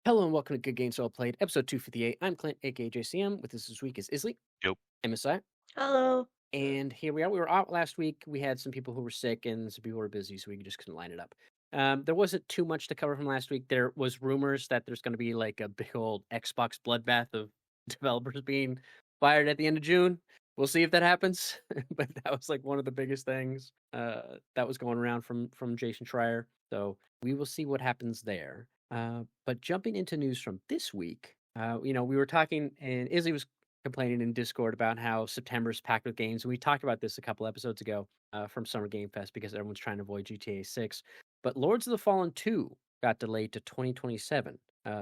Hello and welcome to Good Games Well Played, episode 258. I'm Clint, aka JCM. With us this week is Isley, Nope. MSI, Hello. and here we are. We were out last week. We had some people who were sick and some people who were busy, so we just couldn't line it up. There wasn't too much to cover from last week. There was rumors that there's going to be like a big old Xbox bloodbath of developers being fired at the end of June. We'll see if that happens, but that was like one of the biggest things that was going around from Jason Schreier. So we will see what happens there. But jumping into news from this week, we were talking, and Izzy was complaining in Discord about how September's packed with games. And we talked about this a couple episodes ago from Summer Game Fest because everyone's trying to avoid GTA 6. But Lords of the Fallen 2 got delayed to 2027,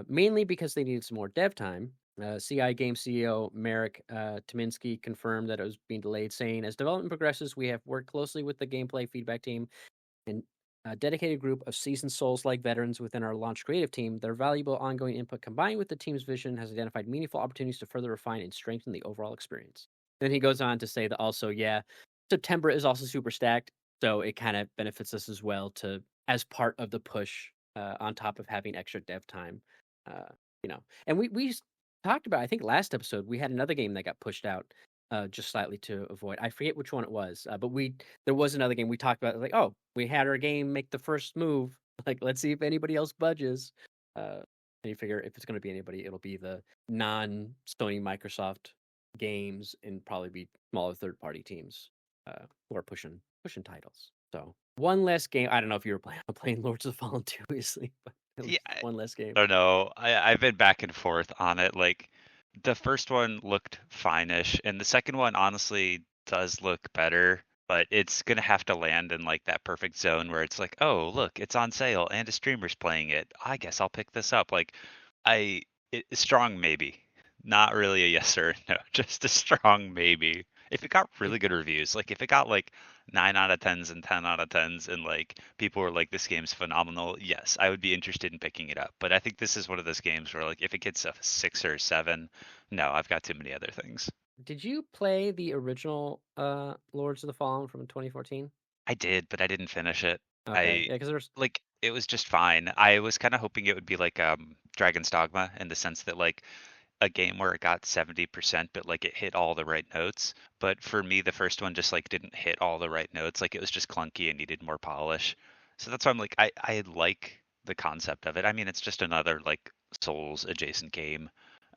mainly because they needed some more dev time. CI Game CEO Marek Tyminski confirmed that it was being delayed, saying, "As development progresses, we have worked closely with the gameplay feedback team and a dedicated group of seasoned Souls-like veterans within our launch creative team. Their valuable ongoing input combined with the team's vision has identified meaningful opportunities to further refine and strengthen the overall experience." Then he goes on to say that also, September is also super stacked, so it kind of benefits us as well to as part of the push on top of having extra dev time. Uh, and we talked about, I think last episode we had another game that got pushed out just slightly to avoid. I forget which one it was, but there was another game we talked about. Like, oh, we had our game make the first move. Like, let's see if anybody else budges. And you figure if it's going to be anybody, it'll be the non-Sony Microsoft games and probably be smaller third-party teams who are pushing titles. So one less game. I don't know if you were playing Lords of the Fallen 2, obviously, but at Yeah, least one less game. I don't know. I've been back and forth on it. Like, the first one looked fine-ish, and the second one honestly does look better, but it's gonna have to land in like that perfect zone where it's like, oh, look, it's on sale and a streamer's playing it. I guess I'll pick this up. Like, strong maybe, not really a yes or a no, just a strong maybe. If it got really good reviews, like if it got like 9 out of 10s and 10 out of 10s and like people were like, this game's phenomenal, yes, I would be interested in picking it up. But I think this is one of those games where like if it gets a 6 or a 7, no, I've got too many other things. Did you play the original Lords of the Fallen from 2014? I did, but I didn't finish it. Okay, I yeah, because there's like it was just fine. I was kind of hoping it would be like Dragon's Dogma in the sense that like a game where it got 70%, but like it hit all the right notes. But for me, the first one just like didn't hit all the right notes. Like it was just clunky and needed more polish. So that's why I'm like, I like the concept of it. I mean, it's just another like Souls adjacent game.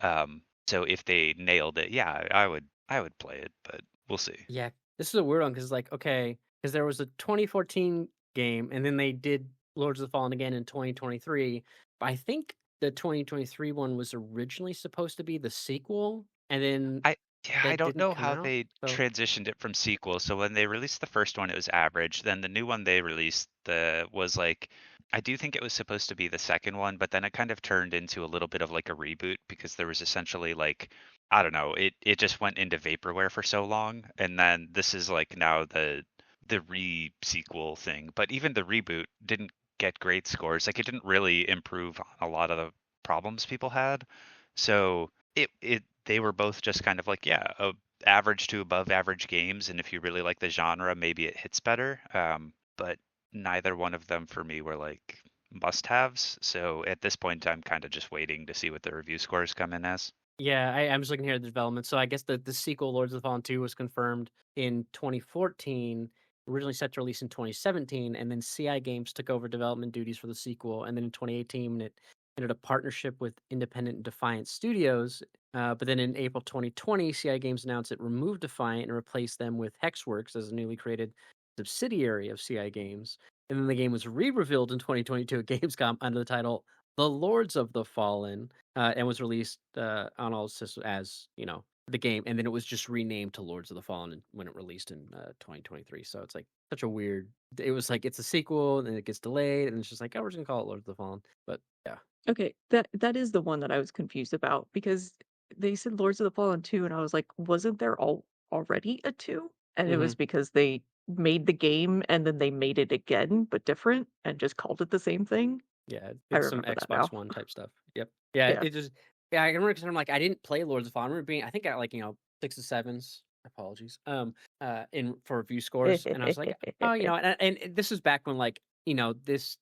So if they nailed it, yeah, I would play it, but we'll see. yeah, this is a weird one because like okay, because there was a 2014 game and then they did Lords of the Fallen again in 2023. But I think the 2023 one was originally supposed to be the sequel, and then I Yeah, I that don't didn't know come how out. they So transitioned it from sequel. So when they released the first one, it was average. Then the new one they released was like, I do think it was supposed to be the second one, but then it kind of turned into a little bit of like a reboot because there was essentially like, I don't know, it just went into vaporware for so long, and then this is like now the re-sequel thing. But even the reboot didn't get great scores. Like it didn't really improve on a lot of the problems people had. So it they were both just kind of like, yeah, average to above average games, and if you really like the genre, maybe it hits better. But neither one of them for me were like must-haves. So at this point, I'm kind of just waiting to see what the review scores come in as. yeah, I'm just looking here at the development. So I guess the sequel Lords of the Fallen 2 was confirmed in 2014, originally set to release in 2017, and then CI Games took over development duties for the sequel, and then in 2018 it entered a partnership with independent Defiant Studios. But then in April 2020, CI Games announced it removed Defiant and replaced them with Hexworks as a newly created subsidiary of CI Games. And then the game was re-revealed in 2022 at Gamescom under the title The Lords of the Fallen, and was released on all systems as the game, and then it was just renamed to Lords of the Fallen when it released in 2023. So it's like such a weird. It was like it's a sequel, and then it gets delayed, and it's just like, oh, we're just gonna call it Lords of the Fallen. But yeah, Okay, that is the one that I was confused about because they said Lords of the Fallen 2, and I was like, wasn't there already a 2? And it hmm was because they made the game and then they made it again, but different, and just called it the same thing. yeah, I it's some remember that Xbox now. One type stuff. Yep. Yeah, Yeah. it just yeah. I remember because I'm like I didn't play Lords of the Fallen. I remember being I think I got like 6 and 7s. Apologies. In for review scores, and I was like, oh, and this was back when like this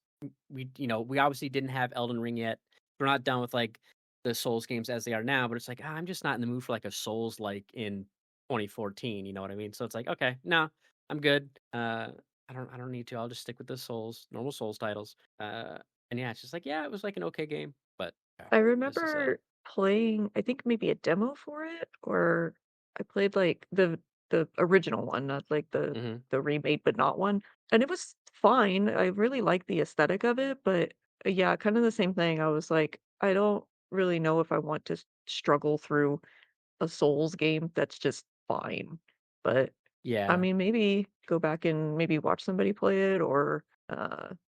we obviously didn't have Elden Ring yet. we're not done with like the Souls games as they are now, but it's like I'm just not in the mood for like a Souls like in 2014. You know what I mean? So it's like okay, no, I'm good. I don't need to. I'll just stick with the normal Souls titles. And yeah, it's just like yeah, it was like an okay game, but yeah, I this is remember playing, I think maybe a demo for it, or I played like the original one, not like mhm. the remade but not one, and it was fine. I really liked the aesthetic of it, but yeah, kind of the same thing. I was like, I don't really know if I want to struggle through a Souls game that's just fine. But I Yeah. mean, maybe go back and maybe watch somebody play it, or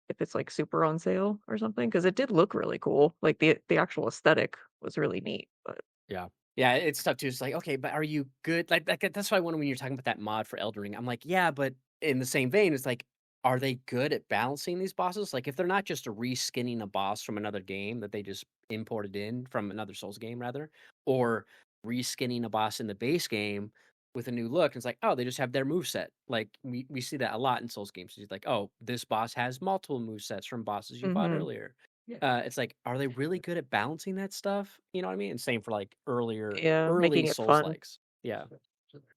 if it's like super on sale or something, because it did look really cool. Like the actual aesthetic was really neat. But Yeah. Yeah, it's tough too. It's like, okay, but are you good? Like that's why when you're talking about that mod for Elden Ring, I'm like, yeah, but in the same vein, it's like, are they good at balancing these bosses? Like, if they're not just a reskinning a boss from another game that they just imported in from another Souls game, rather, or reskinning a boss in the base game with a new look, it's like, oh, they just have their move set. Like we see that a lot in Souls games. It's like, oh, this boss has multiple move sets from bosses you fought hmm earlier. It's like, are they really good at balancing that stuff? You know what I mean? And same for like yeah, early making it Souls fun. likes. Yeah.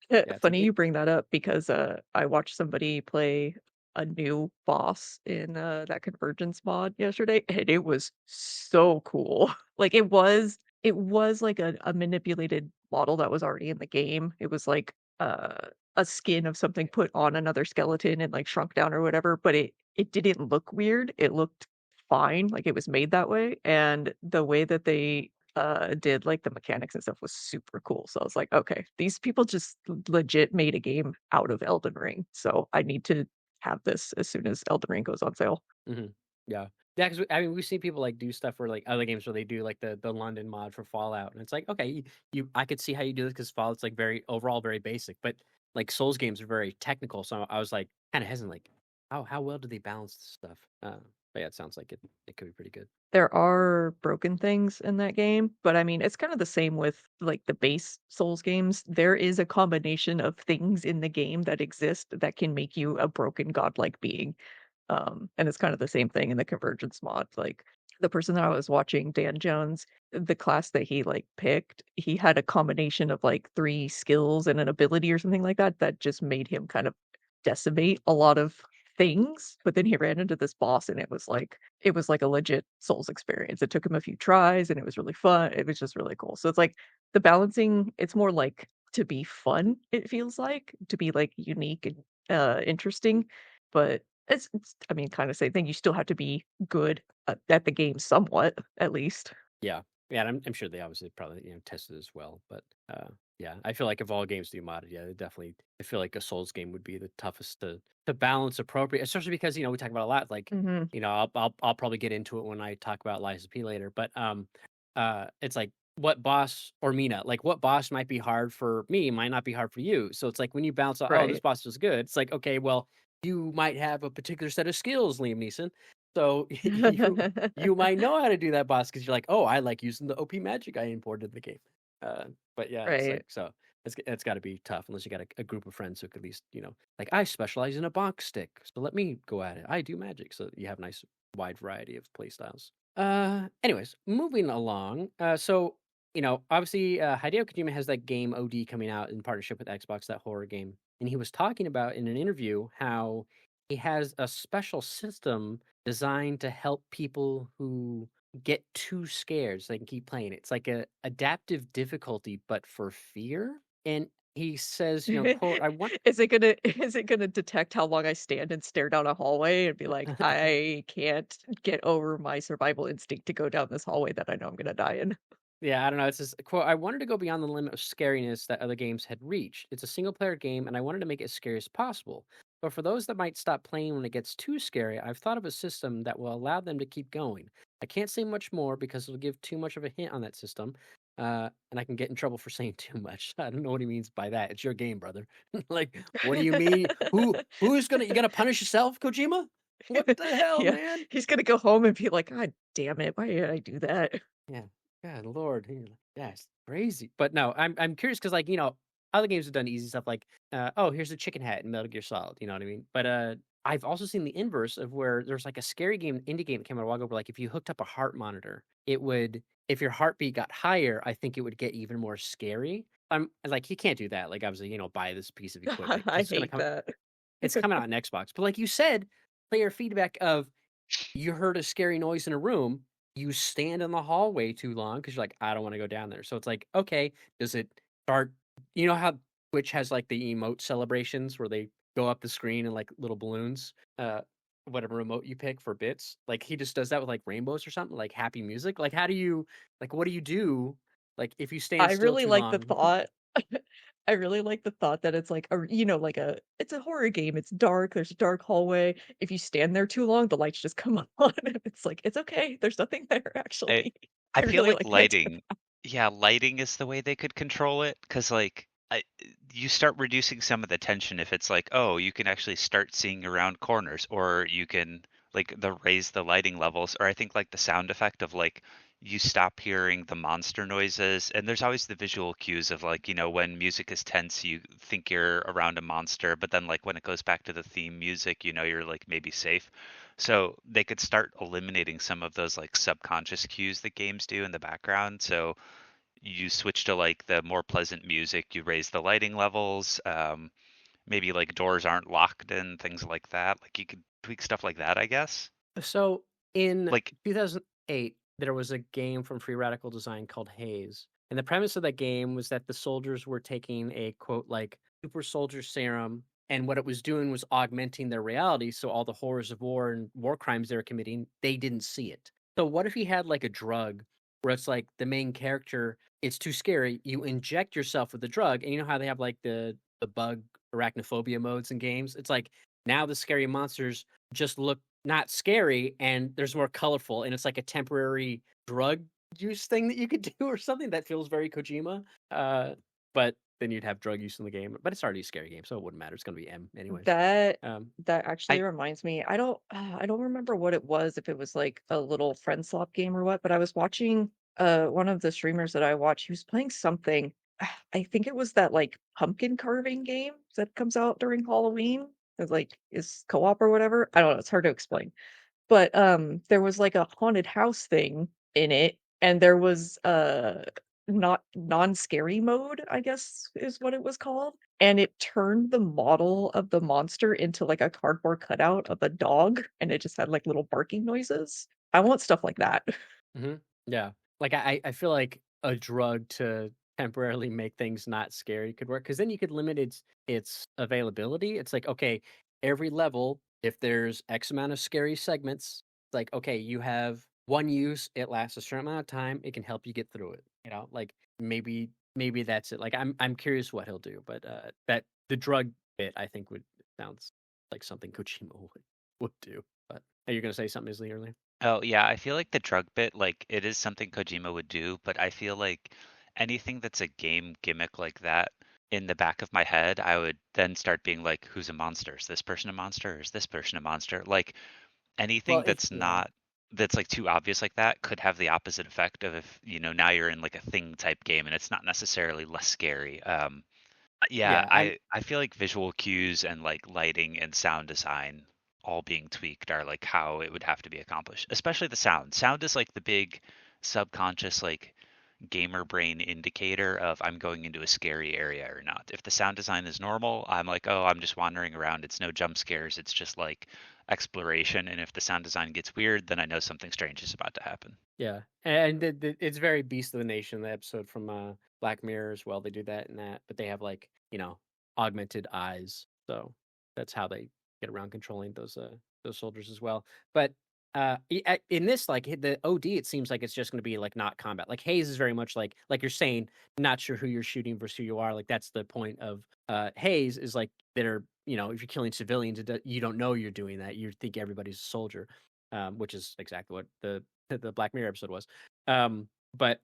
Yeah. It's like Funny it. you bring that up because I watched somebody play a new boss in that Convergence mod yesterday, and it was so cool. Like it was like a manipulated model that was already in the game. It was like a skin of something put on another skeleton and like shrunk down or whatever, but it didn't look weird. It looked fine, like it was made that way. And the way that they did like the mechanics and stuff was super cool. So I was like, okay, these people just legit made a game out of Elden Ring. So I need to have this as soon as Elden Ring goes on sale. Mhm. Yeah. Yeah, because I mean, we see people like do stuff for like other games where they do like the London mod for Fallout, and it's like, okay, I could see how you do this because Fallout's like very overall very basic, but like Souls games are very technical. So I was like kind of hesitant, like how well do they balance this stuff? But yeah, it sounds like it could be pretty good. There are broken things in that game, but I mean, it's kind of the same with like the base Souls games. There is a combination of things in the game that exist that can make you a broken godlike being. And it's kind of the same thing in the Convergence mod. Like the person that I was watching, Dan Jones, the class that he like picked, he had a combination of like three skills and an ability or something like that that just made him kind of decimate a lot of things. But then he ran into this boss and it was like a legit Souls experience. It took him a few tries and it was really fun. It was just really cool. So it's like the balancing, it's more like to be fun, it feels like, to be like unique and interesting. But it's I mean, kinda same thing. You still have to be good at the game somewhat, at least. Yeah. Yeah, and I'm sure they obviously probably, tested as well, but, yeah, I feel like if all games do modded, yeah, they definitely I feel like a Souls game would be the toughest to balance appropriate especially because, we talk about a lot, like, Mhm. I'll probably get into it when I talk about Lies of P later, but, it's like, what boss or Mina, like, what boss might be hard for me might not be hard for you, so it's like when you balance out, "Oh, this Right. boss is good," it's like, "Okay, well, you might have a particular set of skills, Liam Neeson, so you might know how to do that boss because 'cause you're like, "Oh, I like using the OP magic I imported in the game." But yeah, it's Right. like so it's gotta be tough unless you got a group of friends who could at least, like, "I specialize in a bonk stick, so let me go at it. I do magic." So you have a nice wide variety of play styles. Anyways, moving along. Obviously, Hideo Kojima has that game OD coming out in partnership with Xbox, that horror game, and he was talking about in an interview how he has a special system designed to help people who get too scared so they can keep playing it. It's like a adaptive difficulty, but for fear. And he says, quote, I want Is it gonna detect how long I stand and stare down a hallway and be like, "I can't get over my survival instinct to go down this hallway that I know I'm gonna die in." yeah, I don't know. It says, quote, I wanted to go beyond the limit of scariness that other games had reached. It's a single player game, and I wanted to make it as scary as possible. But for those that might stop playing when it gets too scary, I've thought of a system that will allow them to keep going. I can't say much more because it'll give too much of a hint on that system, and I can get in trouble for saying too much. I don't know what he means by that. It's your game, brother. Like, what do you mean? Who's gonna you gonna punish yourself, Kojima? What the hell, Yeah, man? he's gonna go home and be like, "God damn it, why did I do that?" Yeah. God Lord. Yeah, it's crazy. But no, I'm curious because like, other games have done easy stuff like, oh, here's a chicken hat in Metal Gear Solid, you know what I mean? But I've also seen the inverse of where there's like a scary game, indie game that came out a while ago where like if you hooked up a heart monitor it would, if your heartbeat got higher, I think it would get even more scary. I'm like, he can't do that. Like, obviously, buy this piece of equipment I because it's gonna hate come. that. It's coming out on Xbox. But like you said, player feedback of you heard a scary noise in a room, you stand in the hallway too long because you're like, I don't want to go down there. So it's like, okay, does it start? You know how Twitch has like the emote celebrations where they go up the screen and like little balloons, whatever remote you pick for bits. Like he just does that with like rainbows or something, like happy music. Like how do you, like what do you do? Like if you stand I still really too like the long. thought I really like the thought that it's like like it's a horror game, it's dark, there's a dark hallway. If you stand there too long, the lights just come on, and it's like, "It's okay, there's nothing there, I actually." I I feel really like like the idea of lighting, yeah, lighting is the way they could control it because like you start reducing some of the tension if it's like, oh, you can actually start seeing around corners, or you can like raise the lighting levels, or I think like the sound effect of like you stop hearing the monster noises, and there's always the visual cues of like, when music is tense, you think you're around a monster, but then like when it goes back to the theme music, you're like maybe safe. So they could start eliminating some of those like subconscious cues that games do in the background. So you switch to like the more pleasant music, you raise the lighting levels, maybe like doors aren't locked and things like that. Like you could tweak stuff like that, I guess. So in Like 2008, there was a game from Free Radical Design called Haze. And the premise of that game was that the soldiers were taking a quote, like super soldier serum. And what it was doing was augmenting their reality. So all the horrors of war and war crimes they were committing, they didn't see it. So what if he had like a drug where it's like the main character, it's too scary. You inject yourself with the drug. And you know how they have like the bug arachnophobia modes in games? It's like now the scary monsters just look not scary and there's more colorful and it's like a temporary drug use thing that you could do or something that feels very Kojima. But then you'd have drug use in the game, but it's already a scary game, so it wouldn't matter. It's gonna be M anyways. that Um, that actually I reminds me, I don't remember what it was, if it was like a little friend swap game or what, but I was watching one of the streamers that I watch, he was playing something. I think it was that like pumpkin carving game that comes out during Halloween. That like is co-op or whatever. I don't know, it's hard to explain. But, there was, like, a haunted house thing in it, and there was, not non-scary mode, I guess, is what it was called, and it turned the model of the monster into, like, a cardboard cutout of a dog, and it just had, like, little barking noises. I want stuff like that. yeah, like I feel like a drug to temporarily make things not scary could work because then you could limit its availability. It's like okay, every level, if there's X amount of scary segments, it's like okay, you have one use, it lasts a certain amount of time, it can help you get through it. Like maybe that's it. Like I'm curious what he'll do, but that the drug bit I think would sounds like something Kojima would do. But are you gonna say something, Isley, earlier? Oh yeah, I feel like the drug bit, like it is something Kojima would do, but I feel like anything that's a game gimmick like that, in the back of my head, I would then start being like, who's a monster? Is this person a monster? Or is this person a monster? Like Well, anything if that's yeah. not that's like too obvious like that could have the opposite effect of if, now you're in like a thing type game and it's not necessarily less scary. Yeah, Yeah, I feel like visual cues and like lighting and sound design all being tweaked are like how it would have to be accomplished. Especially the sound. Sound is like the big subconscious like gamer brain indicator of I'm going into a scary area or not. If the sound design is normal, I'm like, oh, I'm just wandering around. It's no jump scares. It's just like exploration. And if the sound design gets weird, then I know something strange is about to happen. yeah, and it's very Beast of the Nation, the episode from Black Mirror as well. They do that and that, but they have like augmented eyes, so that's how they get around controlling those soldiers as well. But in this, like the OD, it seems like it's just going to be like not combat. Like Haze is very much like you're saying, not sure who you're shooting versus who you are. Like that's the point of Haze is like they're if you're killing civilians, you don't know you're doing that. You think everybody's a soldier, which is exactly what the Black Mirror episode was. But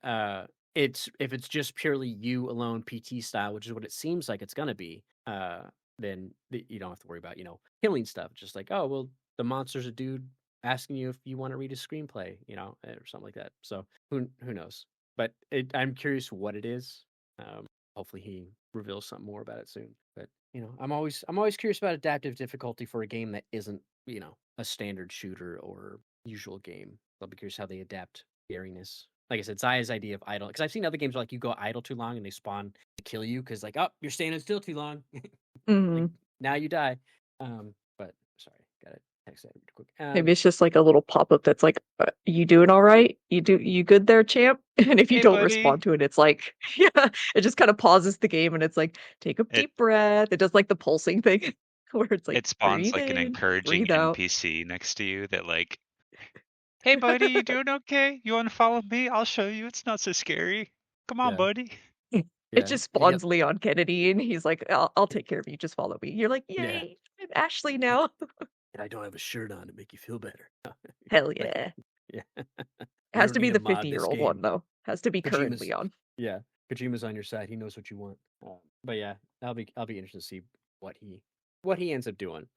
it's if it's just purely you alone PT style, which is what it seems like it's gonna be, then you don't have to worry about killing stuff. Just like oh well, the monster's a dude asking you if you want to read a screenplay, or something like that. So who knows? But I'm curious what it is. Hopefully he reveals something more about it soon. But I'm always curious about adaptive difficulty for a game that isn't a standard shooter or usual game. I'll be curious how they adapt scariness. Like I said, Zaya's idea of idle, because I've seen other games where like you go idle too long and they spawn to kill you because like, oh, you're standing still too long. Hmm. Like now you die. But sorry, gotta text that real quick. Maybe it's just like a little pop-up that's like, you doing all right? You good there, champ? And if you Hey, don't buddy. respond to it, it's like, yeah, it just kind of pauses the game and it's like, take a It deep breath. It does like the pulsing thing where it's like, it spawns breathe like an in, encouraging breathe out. NPC next to you that like, hey, buddy, you doing okay? You want to follow me? I'll show you. It's not so scary. Come on, Yeah. buddy. It Yeah, just and spawns Leon Kennedy and he's like, I'll take care of you. Just follow me. You're like, yeah, yay, I'm Ashley now. and I don't have a shirt on to make you feel better. Hell Like, yeah. yeah, It we has don't to be need to the mod this 50-year-old one, game. though. Has to be current Kojima's Leon. yeah, Kojima's on your side. He knows what you want. But yeah, I'll be interested to see what he ends up doing.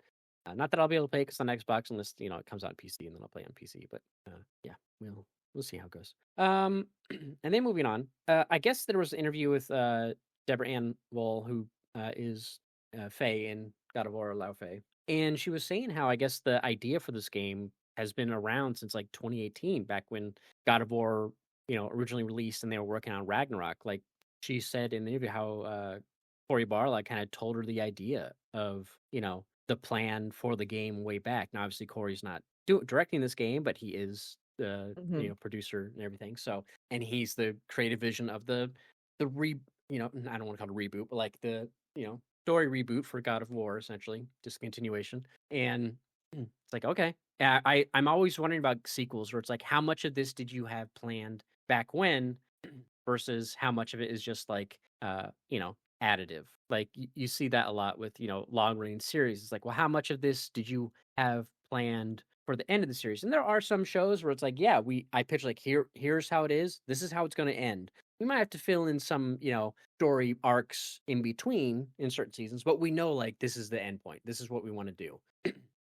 Not that I'll be able to play because on Xbox unless it comes out on PC and then I'll play on PC. But yeah, we'll see how it goes. And then moving on, I guess there was an interview with Deborah Ann Woll, who is Faye in God of War Laufey, and she was saying how I guess the idea for this game has been around since like 2018, back when God of War originally released and they were working on Ragnarok. Like she said in the interview how Cory Barlog kind of told her the idea of the plan for the game way back. Now, obviously, Corey's not directing this game, but he is the Mhm. producer and everything. So, and he's the creative vision of the I don't want to call it a reboot, but like the story reboot for God of War, essentially, just continuation. And it's like, okay, I'm always wondering about sequels where it's like, how much of this did you have planned back when versus how much of it is just like additive. Like you see that a lot with long range series. It's like, well, how much of this did you have planned for the end of the series? And there are some shows where it's like, yeah, I pitch like here's how it is. This is how it's going to end. We might have to fill in some story arcs in between in certain seasons, but we know like this is the end point. This is what we want to do.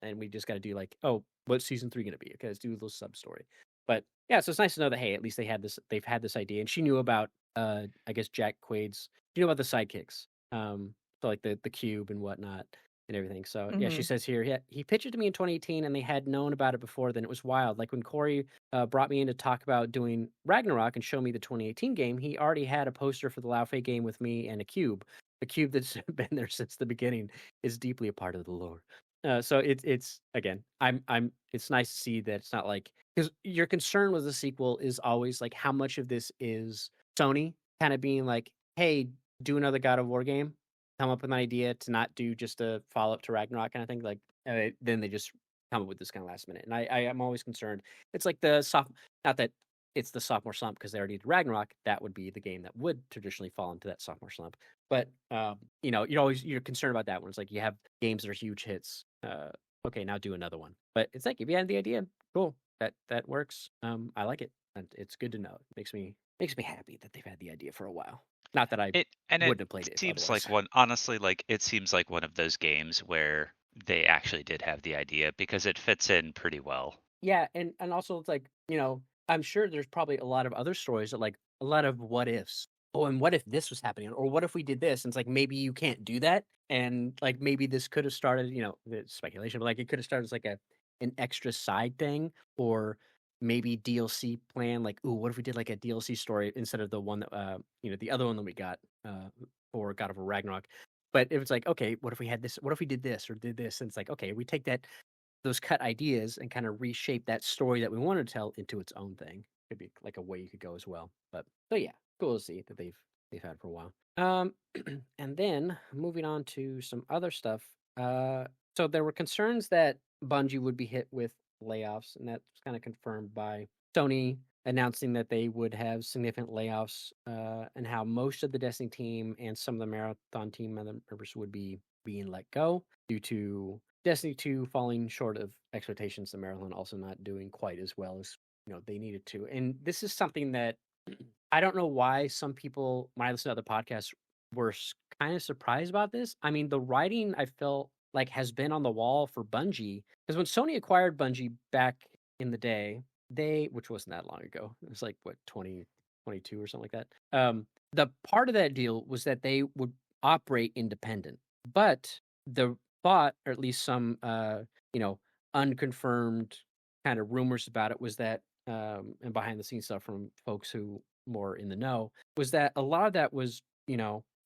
And we just got to do like, oh, what's season 3 going to be? Okay, let's do a little sub story. But yeah, so it's nice to know that hey, at least they've had this idea, and she knew about I guess Jack Quaid's, you know about the sidekicks, so like the cube and whatnot and everything. So yeah, she Mhm. says here he pitched it to me in 2018, and they had known about it before. Then it was wild. Like when Corey brought me in to talk about doing Ragnarok and show me the 2018 game, he already had a poster for the Laufey game with me and a cube. A cube that's been there since the beginning is deeply a part of the lore. So it's again, it's nice to see that it's not like, because your concern with the sequel is always like how much of this is Sony kind of being like, hey, do another God of War game, come up with an idea to not do just a follow up to Ragnarok kind of thing. Like then they just come up with this kind of last minute, and I am always concerned. It's like not that it's the sophomore slump because they already did Ragnarok. That would be the game that would traditionally fall into that sophomore slump. But you're concerned about that one. It's like you have games that are huge hits. Okay, now do another one. But it's like if you had the idea, cool. That works. I like it. And it's good to know. It makes me happy that they've had the idea for a while. Not that I It wouldn't have played it if seems like otherwise. one honestly, like it seems like one of those games where they actually did have the idea because it fits in pretty well. Yeah, and also it's like, I'm sure there's probably a lot of other stories that like a lot of what ifs. Oh, and what if this was happening? Or what if we did this? And it's like maybe you can't do that. And like maybe this could have started, it's speculation, but like it could have started as like an extra side thing, or maybe DLC plan. Like, ooh, what if we did like a DLC story instead of the one that the other one that we got for God of War Ragnarok. But if it's like, okay, what if we had this? What if we did this or did this? And it's like, okay, we take those cut ideas and kind of reshape that story that we want to tell into its own thing. Could be like a way you could go as well. But yeah, cool to see that they've had for a while. And then moving on to some other stuff. So there were concerns that Bungie would be hit with layoffs, and that's kind of confirmed by Sony announcing that they would have significant layoffs, and how most of the Destiny team and some of the Marathon team members would be being let go due to Destiny 2 falling short of expectations, and Marathon also not doing quite as well as they needed to. And this is something that I don't know why some people, when I listen to other podcasts, were kind of surprised about this. I mean, the writing I felt like has been on the wall for Bungie, because when Sony acquired Bungie back in the day, which wasn't that long ago, it was like what 2022 or something like that. The part of that deal was that they would operate independent, but the thought, or at least some unconfirmed kind of rumors about it, was that and behind the scenes stuff from folks who more in the know, was that a lot of that was,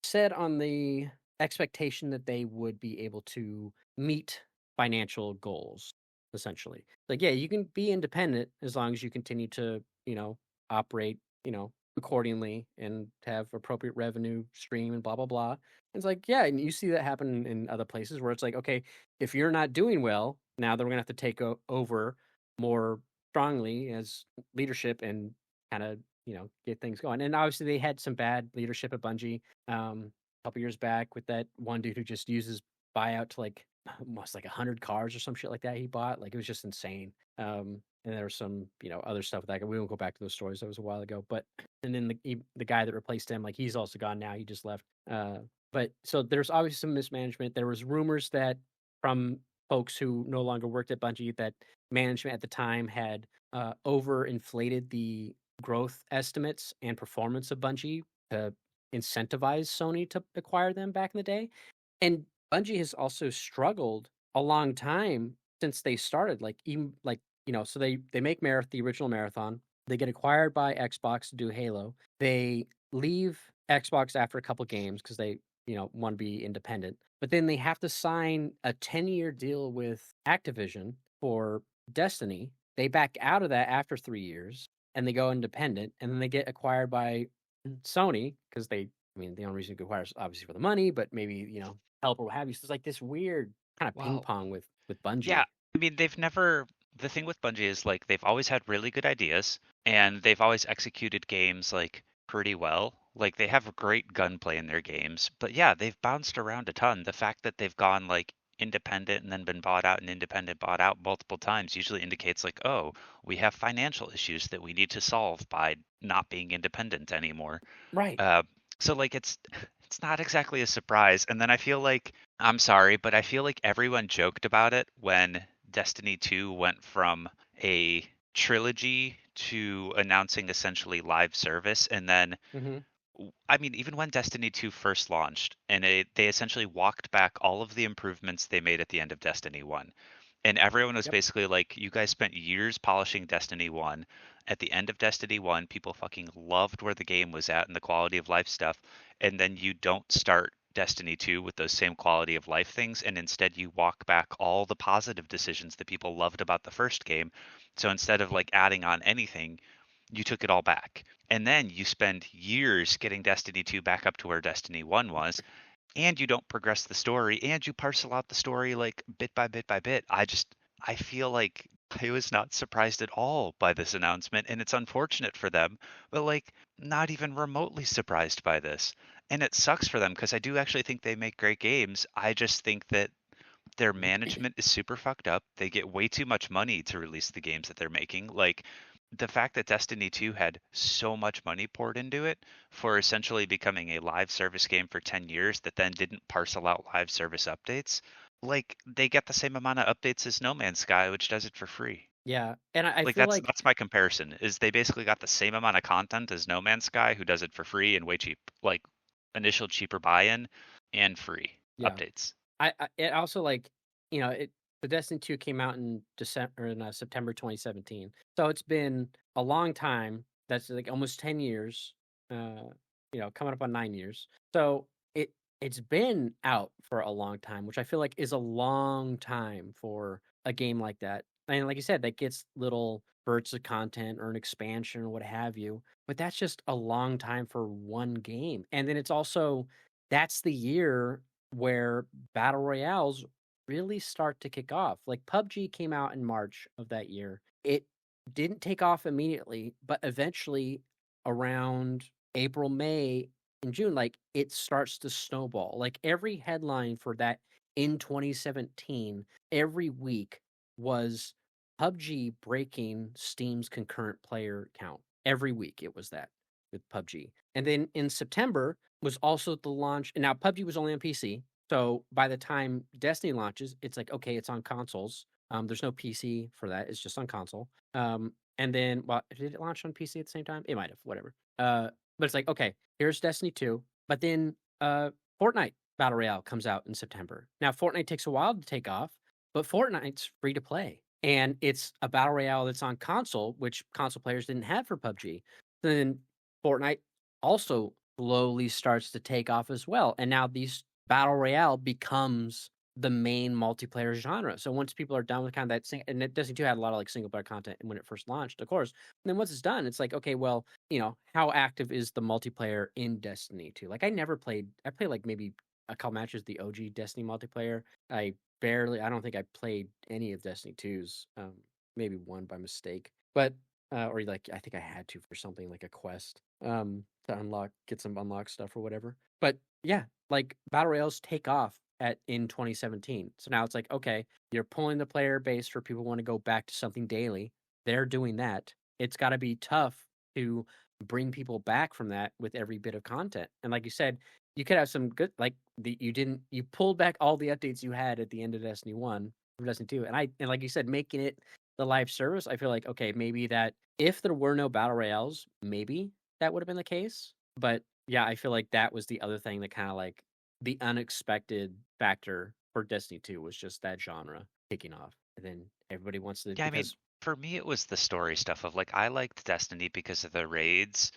said on the expectation that they would be able to meet financial goals, essentially. Like, yeah, you can be independent as long as you continue to, operate, accordingly and have appropriate revenue stream and blah blah blah. It's like, yeah, and you see that happen in other places where it's like, okay, if you're not doing well, now then we're gonna have to take over more strongly as leadership and kind of get things going. And obviously they had some bad leadership at Bungie a couple years back with that one dude who just uses buyout to like almost like 100 cars or some shit like that he bought. Like it was just insane. And there was some other stuff with that guy. We won't go back to those stories. That was a while ago. But and then the guy that replaced him, like he's also gone now. He just left. But so there's obviously some mismanagement. There was rumors that from folks who no longer worked at Bungie that management at the time had overinflated the growth estimates and performance of Bungie to incentivize Sony to acquire them back in the day. And Bungie has also struggled a long time since they started. Like even like so they make the original Marathon. They get acquired by Xbox to do Halo. They leave Xbox after a couple games because they want to be independent. But then they have to sign a 10-year deal with Activision for Destiny. They back out of that after 3 years and they go independent, and then they get acquired by Sony because the only reason you could acquire is obviously for the money, but maybe, help or what have you. So it's like this weird kind of ping Well, pong with yeah, Bungie. they've never. The thing with Bungie is like they've always had really good ideas, and they've always executed games like pretty well. Like they have great gunplay in their games, but yeah, they've bounced around a ton. The fact that they've gone like independent and then been bought out and independent bought out multiple times usually indicates like, oh, we have financial issues that we need to solve by not being independent anymore. Right. Uh, so like it's not exactly a surprise. And then I feel like I'm sorry, but I feel like everyone joked about it when Destiny 2 went from a trilogy to announcing essentially live service. And then Mm-hmm. I mean, even when Destiny 2 first launched, and they essentially walked back all of the improvements they made at the end of Destiny 1. And everyone was Yep. basically like, you guys spent years polishing Destiny 1. At the end of Destiny 1, people fucking loved where the game was at and the quality of life stuff. And then you don't start Destiny 2 with those same quality of life things. And instead, you walk back all the positive decisions that people loved about the first game. So instead of like adding on anything, you took it all back. And then you spend years getting Destiny 2 back up to where Destiny 1 was, and you don't progress the story, and you parcel out the story like bit by bit by bit. I feel like I was not surprised at all by this announcement, and it's unfortunate for them, but like not even remotely surprised by this. And it sucks for them because I do actually think they make great games. I just think that their management is super fucked up. They get way too much money to release the games that they're making. Like the fact that Destiny 2 had so much money poured into it for essentially becoming a live service game for 10 years that then didn't parcel out live service updates. Like they get the same amount of updates as No Man's Sky, which does it for free. Yeah. And I Like feel that's like, that's my comparison. Is they basically got the same amount of content as No Man's Sky, who does it for free and way cheap, like initial cheaper buy-in and free yeah. updates. I it also like, the Destiny 2 came out in September 2017. So it's been a long time. That's like almost 10 years. Uh, coming up on 9 years. So it's been out for a long time, which I feel like is a long time for a game like that. And like you said, that gets little bursts of content or an expansion or what have you. But that's just a long time for one game. And then it's also that's the year where battle royales really start to kick off. Like PUBG came out in March of that year. It didn't take off immediately, but eventually around April, May, and June, like it starts to snowball. Like every headline for that in 2017, every week was PUBG breaking Steam's concurrent player count. Every week it was that with PUBG. And then in September was also the launch. And now PUBG was only on PC. So by the time Destiny launches, it's like, okay, it's on consoles. There's no PC for that. It's just on console. And then, well, did it launch on PC at the same time? It might have, whatever. But it's like, okay, here's Destiny 2. But then Fortnite Battle Royale comes out in September. Now, Fortnite takes a while to take off, but Fortnite's free to play. and it's a battle royale that's on console, which console players didn't have for PUBG. Then Fortnite also slowly starts to take off as well, and now these battle royale becomes the main multiplayer genre. So once people are done with kind of that, and Destiny 2 had a lot of like single player content when it first launched, of course. And then once it's done, it's like, okay, well, how active is the multiplayer in Destiny 2? Like I played like maybe a couple matches the OG Destiny multiplayer. I don't think I played any of Destiny 2's, maybe one by mistake, but or like I think I had to for something like a quest, to get some unlock stuff or whatever. But yeah, like battle royales take off in 2017. So now it's like, okay, you're pulling the player base for people who want to go back to something daily. They're doing that. It's got to be tough to bring people back from that with every bit of content. And like you said, you could have some good you pulled back all the updates you had at the end of Destiny 1 from Destiny 2. And like you said, making it the live service, I feel like, okay, maybe that if there were no battle royales, maybe that would have been the case. But yeah, I feel like that was the other thing that kind of like the unexpected factor for Destiny 2 was just that genre taking off. And then everybody wants to, Yeah, I mean, because for me, it was the story stuff of like I liked Destiny because of the raids,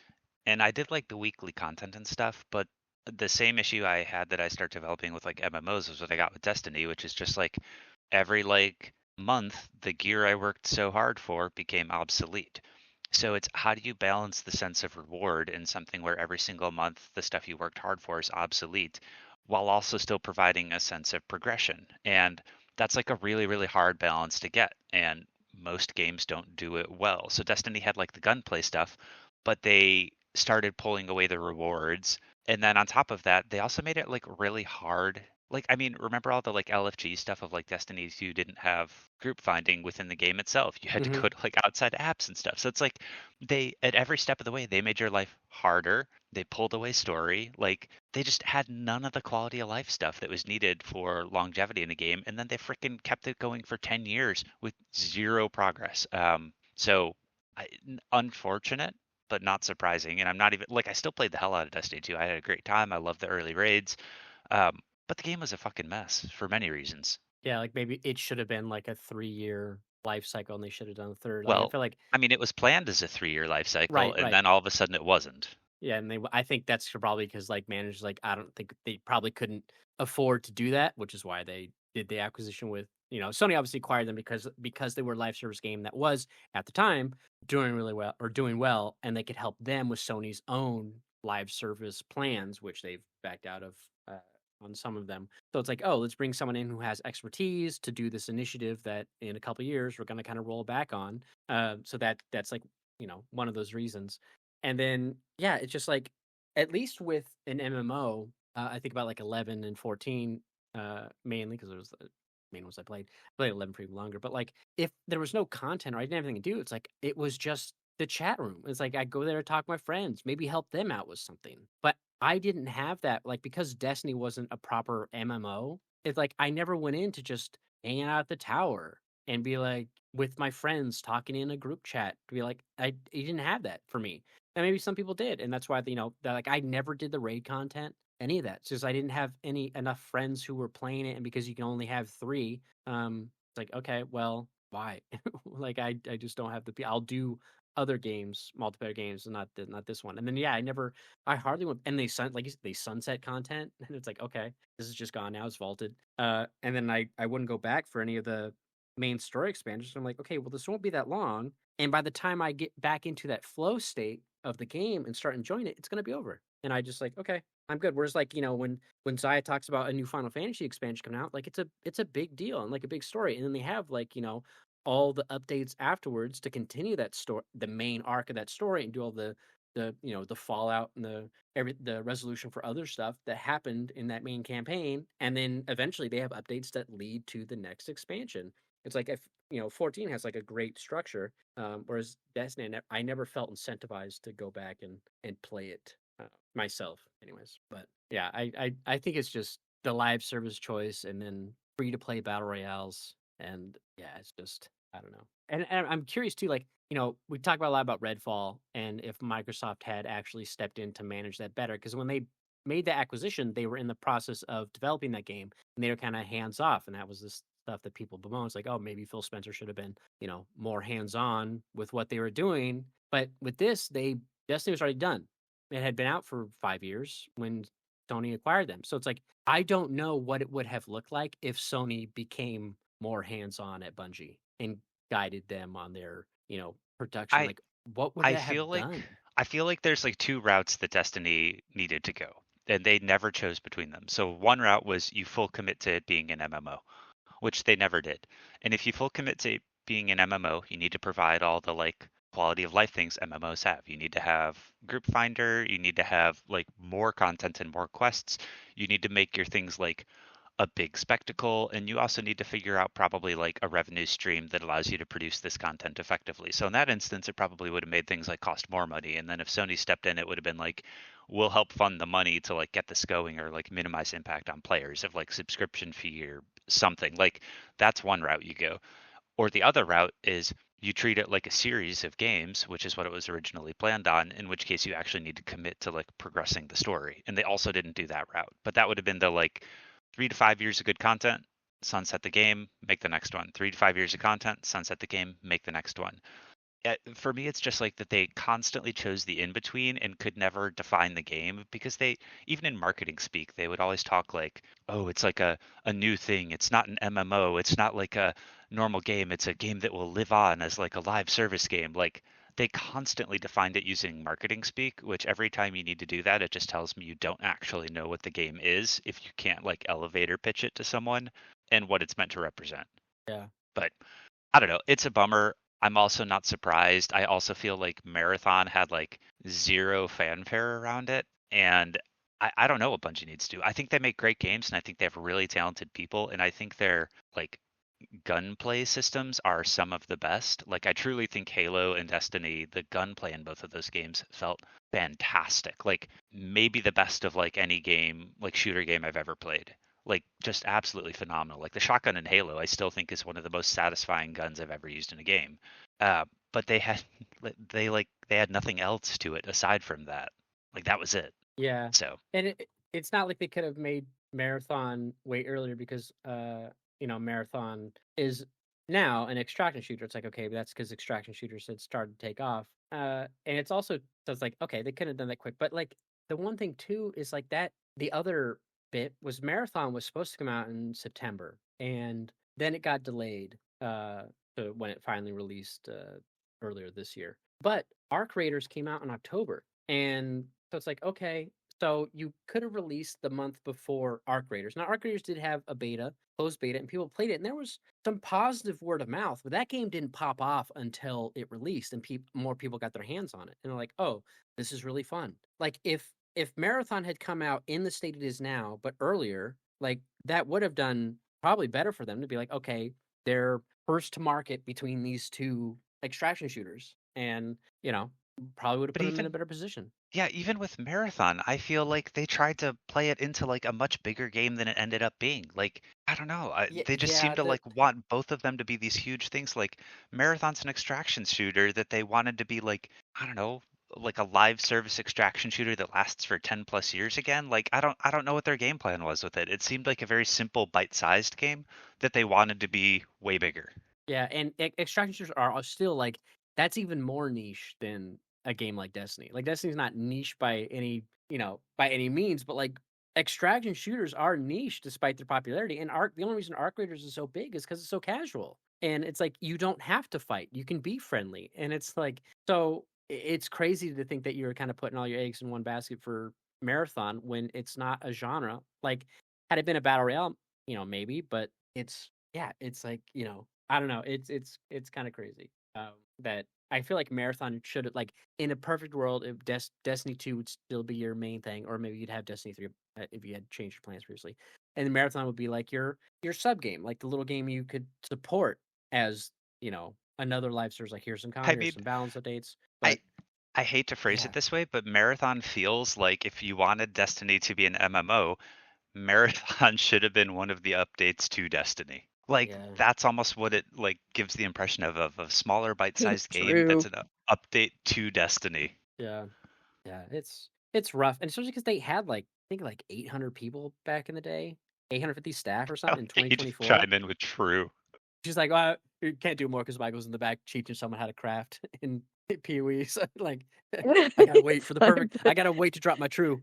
and I did like the weekly content and stuff. But the same issue I had that I started developing with like MMOs was what I got with Destiny, which is just like every like month, the gear I worked so hard for became obsolete. So it's how do you balance the sense of reward in something where every single month the stuff you worked hard for is obsolete while also still providing a sense of progression? And that's like a really, really hard balance to get. And most games don't do it well. So Destiny had like the gunplay stuff, but they started pulling away the rewards. And then on top of that, they also made it like really hard. Like, I mean, remember all the like LFG stuff of like Destiny 2 didn't have group finding within the game itself. You had to hmm go to like outside apps and stuff. So it's like they, at every step of the way, they made your life harder. They pulled away story. Like, they just had none of the quality of life stuff that was needed for longevity in a game. And then they freaking kept it going for 10 years with zero progress. Unfortunate, but not surprising. And I'm not even like I still played the hell out of Destiny 2. I had a great time. I loved the early raids. Um, but the game was a fucking mess for many reasons. yeah, like maybe it should have been like a 3-year life cycle and they should have done a third. Like I Well, feel like, I mean, it was planned as a 3-year life cycle, right, and right. then all of a sudden it wasn't. Yeah, and I think that's probably because like managers, like I don't think they probably couldn't afford to do that, which is why they did the acquisition with, Sony obviously acquired them because they were a live service game that was at the time doing well, and they could help them with Sony's own live service plans, which they've backed out of, on some of them. So it's like, oh, let's bring someone in who has expertise to do this initiative that in a couple of years we're going to kind of roll back on. So that's like, one of those reasons. And then, yeah, it's just like, at least with an MMO, I think about like 11 and 14, mainly because it was the main ones I played. I played 11 for even longer. But like, if there was no content or I didn't have anything to do, it's like, it was just the chat room. It's like, I go there to talk to my friends, maybe help them out with something. But I didn't have that. Like, because Destiny wasn't a proper MMO, it's like, I never went in to just hang out at the tower and be like, with my friends talking in a group chat to be like, you didn't have that for me. And maybe some people did, and that's why that like I never did the raid content, any of that. It's just I didn't have any enough friends who were playing it, and because you can only have 3, it's like, okay, well, why? Like I just don't have I'll do other games, multiplayer games, and not this one. And then yeah, I hardly went. And they sunset content, and it's like, okay, this is just gone now. It's vaulted. And then I wouldn't go back for any of the main story expansions. I'm like, okay, well, this won't be that long. And by the time I get back into that flow state of the game and start enjoying it, it's going to be over. And I just like, okay, I'm good. Whereas like, when Zaya talks about a new Final Fantasy expansion coming out, like it's a big deal and like a big story. And then they have like, all the updates afterwards to continue that story, the main arc of that story, and do all the fallout and the resolution for other stuff that happened in that main campaign. And then eventually they have updates that lead to the next expansion. It's like, if 14 has like a great structure, whereas Destiny, I never felt incentivized to go back and play it, myself, anyways. But yeah, I think it's just the live service choice, and then free to play battle royales, and yeah, it's just, I don't know. And I'm curious too, like, we talk about a lot about Redfall, and if Microsoft had actually stepped in to manage that better, because when they made the acquisition, they were in the process of developing that game, and they were kind of hands off, and that was this stuff that people bemoan. It's like, oh, maybe Phil Spencer should have been, more hands-on with what they were doing. But with this, Destiny was already done. It had been out for 5 years when Sony acquired them. So it's like, I don't know what it would have looked like if Sony became more hands-on at Bungie and guided them on their, production. I Like, what would I that feel have like done? I feel like there's like two routes that Destiny needed to go, and they never chose between them. So one route was you full commit to it being an MMO, which they never did. And if you full commit to being an MMO, you need to provide all the like quality of life things MMOs have. You need to have group finder, you need to have like more content and more quests. You need to make your things like a big spectacle, and you also need to figure out probably like a revenue stream that allows you to produce this content effectively. So in that instance, it probably would have made things like cost more money. And then if Sony stepped in, it would have been like, we'll help fund the money to like get this going or like minimize impact on players of like subscription fee or something. Like that's one route you go. Or the other route is you treat it like a series of games, which is what it was originally planned on, in which case you actually need to commit to like progressing the story. And they also didn't do that route. But that would have been the like 3 to 5 years of good content, sunset the game, make the next one. 3 to 5 years of content, sunset the game, make the next one. For me, it's just like that they constantly chose the in between and could never define the game because they, even in marketing speak, they would always talk like, oh, it's like a new thing. It's not an MMO. It's not like a normal game. It's a game that will live on as like a live service game. Like they constantly defined it using marketing speak, which every time you need to do that, it just tells me you don't actually know what the game is if you can't like elevator pitch it to someone and what it's meant to represent. Yeah. But I don't know. It's a bummer. I'm also not surprised. I also feel like Marathon had like zero fanfare around it. And I don't know what Bungie needs to do. I think they make great games and I think they have really talented people. And I think their like gunplay systems are some of the best. Like I truly think Halo and Destiny, the gunplay in both of those games felt fantastic. Like maybe the best of like any game, like shooter game I've ever played. Like just absolutely phenomenal. Like the shotgun in Halo, I still think is one of the most satisfying guns I've ever used in a game. But they had they had nothing else to it aside from that. Like that was it. Yeah. So And it's not like they could have made Marathon way earlier because Marathon is now an extraction shooter. It's like, okay, that's because extraction shooters had started to take off. And it's also so it's like, okay, they couldn't have done that quick. But like the one thing too is like that the other bit was Marathon was supposed to come out in September and then it got delayed to when it finally released earlier this year. But Arc Raiders came out in October. And so it's like, okay, so you could have released the month before Arc Raiders. Now, Arc Raiders did have a beta, closed beta, and people played it, and there was some positive word of mouth, but that game didn't pop off until it released and more people got their hands on it. And they're like, oh, this is really fun. Like if Marathon had come out in the state it is now, but earlier, like that would have done probably better for them to be like, okay, they're first to market between these two extraction shooters. And, probably would have but put them in a even better position. yeah, even with Marathon, I feel like they tried to play it into like a much bigger game than it ended up being. Like, I don't know. Yeah, They just seem yeah, to like want both of them to be these huge things. Like, Marathon's an extraction shooter that they wanted to be like, I don't know, like a live service extraction shooter that lasts for 10 plus years again. Like, I don't know what their game plan was with it. It seemed like a very simple bite-sized game that they wanted to be way bigger. yeah, and extraction shooters are still like that's even more niche than a game like Destiny. Like Destiny's not niche by by any means, but like extraction shooters are niche despite their popularity. And the only reason Arc Raiders is so big is because it's so casual. And it's like you don't have to fight; you can be friendly. And it's like so it's crazy to think that you're kind of putting all your eggs in one basket for Marathon when it's not a genre. Like had it been a battle royale, maybe, but it's like I don't know. It's kind of crazy that I feel like Marathon should like in a perfect world, if Destiny 2 would still be your main thing, or maybe you'd have Destiny 3 if you had changed your plans previously, and the Marathon would be like your sub game, like the little game you could support as another live service. Like here's some I content, here's mean, some balance updates, I but I hate to phrase it yeah, this way, but Marathon feels like if you wanted Destiny to be an MMO, Marathon should have been one of the updates to Destiny. Like yeah, that's almost what it like gives the impression of a smaller bite-sized game that's True. an update to Destiny. yeah, yeah. It's rough, and especially because they had like I think like 800 people back in the day. 850 staff or Oh, something in he just 2024. chime in with true. She's like, well, you can't do more because Michael's in the back teaching someone how to craft in Pee Wee. So like, I gotta wait for the perfect. I gotta wait to drop my true.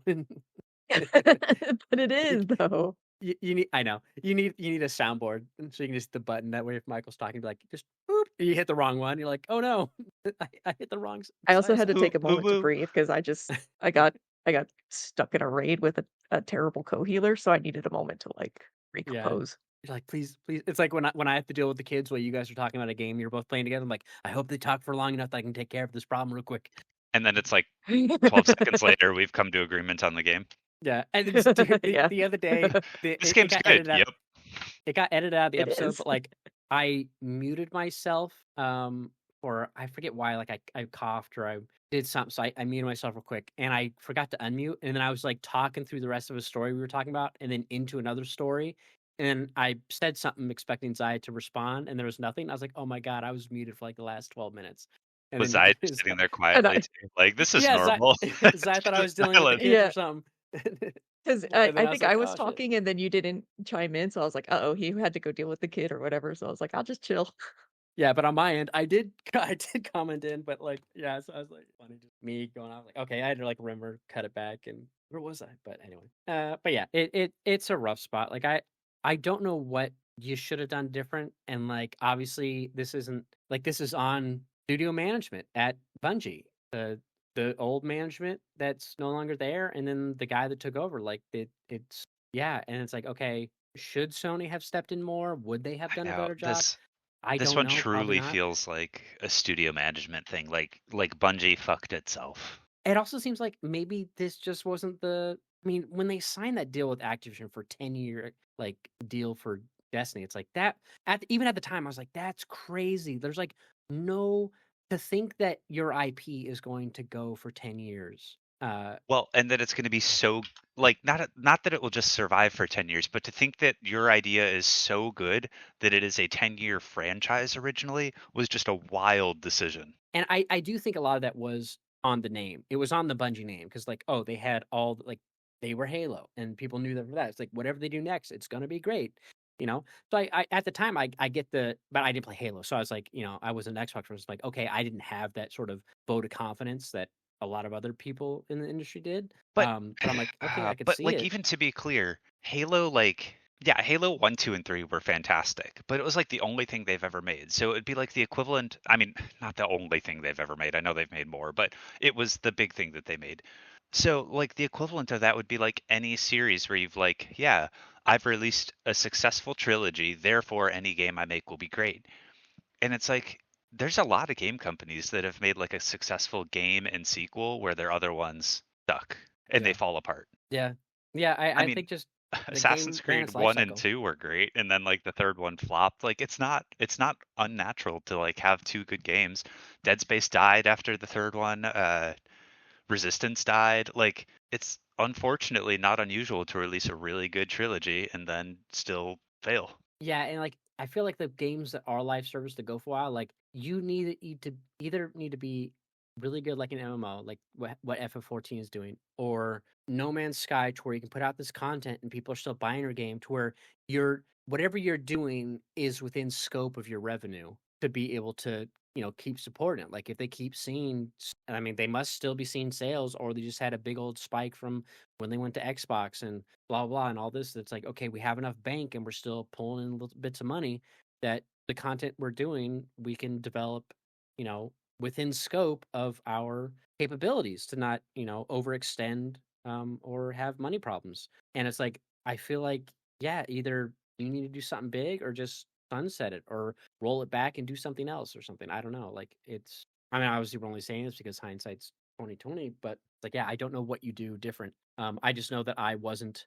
But it is though. You need. I know you need a soundboard, and so you can just hit the button. That way, if Michael's talking, be like, just boop. You hit the wrong one. You're like, oh no, I hit the wrong. I also had to Who take a moment to who? breathe because I got stuck in a raid with a terrible co-healer, so I needed a moment to like Yeah. recompose. You're like, please. It's like when I have to deal with the kids while you guys are talking about a game you're both playing together. I'm like, I hope they talk for long enough that I can take care of this problem real quick. And then it's like 12 seconds later, we've come to agreement on the game. Yeah, and it's, dude, Yeah. the other day, This it game's got good. edited out. Yep. It got edited out of the It episode, is. but like I muted myself for I forget why, like I coughed or I did something, so I muted myself real quick and I forgot to unmute, and then I was like talking through the rest of a story we were talking about and then into another story, and I said something expecting Zai to respond and there was nothing. I was like, oh my god, I was muted for like the last 12 minutes. And Was then I just sitting there And quietly I too? Like, this is yeah, normal. Zai thought I was dealing with the Silent. kids or yeah, something. because And then I I was think like, I was oh shit. talking and then you didn't chime in, so I was like, uh-oh, he had to go deal with the kid or whatever. So I was like, I'll just chill. Yeah, but on my end, I did I did comment in, but like, yeah, so I was like, funny, just me going out like, okay, I had to like remember, cut it back, and where was I? But anyway, but yeah, it's a rough spot. Like I don't know what you should have done different, and like obviously this isn't like this is on studio management at Bungie, the old management that's no longer there, and then the guy that took over. Like it's yeah, and it's like okay, should Sony have stepped in more? Would they have I done a know better job? this. I This don't one know, probably truly not. feels like a studio management thing. Like Bungie fucked itself. It also seems like maybe this just wasn't the I mean, when they signed that deal with Activision for 10-year like deal for Destiny, it's like that even at the time I was like, that's crazy. There's like no to think that your IP is going to go for 10 years. Well, and that it's going to be so like not that it will just survive for 10 years, but to think that your idea is so good that it is a 10-year franchise originally was just a wild decision. And I do think a lot of that was on the name. It was on the Bungie name because like, oh, they had like they were Halo and people knew that for that. It's like whatever they do next, it's gonna be great. You know? So I at the time I get but I didn't play Halo. So I was like, I was an Xbox person. Like, okay, I didn't have that sort of vote of confidence that a lot of other people in the industry did. But But I'm like, okay, I could but see like it. even to be clear, Halo like yeah, Halo 1, 2, and 3 were fantastic, but it was like the only thing they've ever made. So it'd be like the equivalent, I mean, not the only thing they've ever made. I know they've made more, but it was the big thing that they made. So like the equivalent of that would be like any series where you've like, yeah, I've released a successful trilogy, therefore any game I make will be great. And it's like there's a lot of game companies that have made like a successful game and sequel where their other ones suck and they Yeah. fall apart. Yeah. Yeah, I I mean, think just the Assassin's game ran Creed its life 1 and cycle. 2 were great and then like the third one flopped. Like it's not unnatural to like have two good games. Dead Space died after the third one. Resistance died. Like it's unfortunately not unusual to release a really good trilogy and then still fail. Yeah, and like I feel like the games that are live service to go for a while, like you to either need to be really good like an MMO, like what FF14 is doing, or No Man's Sky to where you can put out this content and people are still buying your game to where you're whatever you're doing is within scope of your revenue to be able to, keep supporting it. Like if they keep seeing I mean, they must still be seeing sales or they just had a big old spike from when they went to Xbox and blah blah and all this. That's like okay, we have enough bank and we're still pulling in little bits of money that the content we're doing we can develop, you know, within scope of our capabilities to not overextend or have money problems. And it's like I feel like yeah, either you need to do something big or just sunset it or roll it back and do something else or something. I don't know. Like it's I mean obviously we're only saying this because hindsight's 2020, but it's like yeah, I don't know what you do different. I just know that I wasn't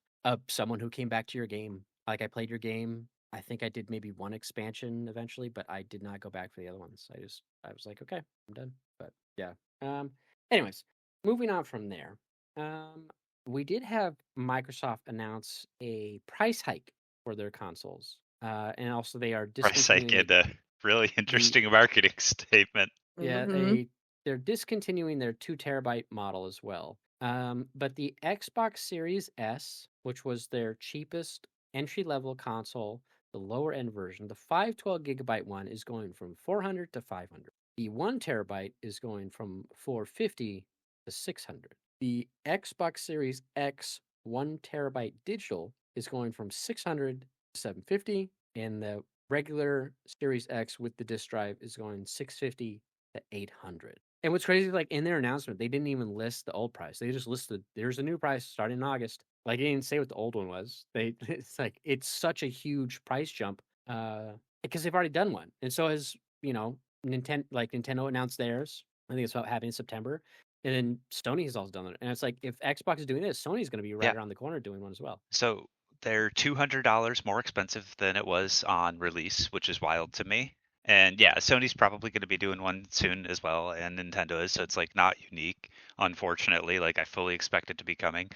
someone who came back to your game. Like I played your game. I think I did maybe one expansion eventually, but I did not go back for the other ones. I was like, okay, I'm done. But yeah. Um. Anyways, moving on from there. Um. We did have Microsoft announce a price hike for their consoles. And also they are Price hike discontinuing and a really the interesting marketing statement. yeah, Hmm. they're discontinuing their 2 terabyte model as well. But the Xbox Series S, which was their cheapest entry-level console, the lower end version, the 512 gigabyte one is going from 400 to 500. The 1 terabyte is going from 450 to 600. The Xbox Series X 1 terabyte digital is going from 600 to 750, and the regular Series X with the disk drive is going 650 to 800. And what's crazy, like in their announcement, they didn't even list the old price. They just listed there's a new price starting in August. Like they didn't say what the old one was. It's like it's such a huge price jump because they've already done one, and so has Nintendo. Like Nintendo announced theirs. I think it's about happening in September, and then Sony has also done it. And it's like if Xbox is doing this, Sony's going to be right Yeah. around the corner doing one as well. So they're $200 more expensive than it was on release, which is wild to me. And yeah, Sony's probably going to be doing one soon as well, and Nintendo is, so it's like not unique, unfortunately. Like I fully expect it to be coming.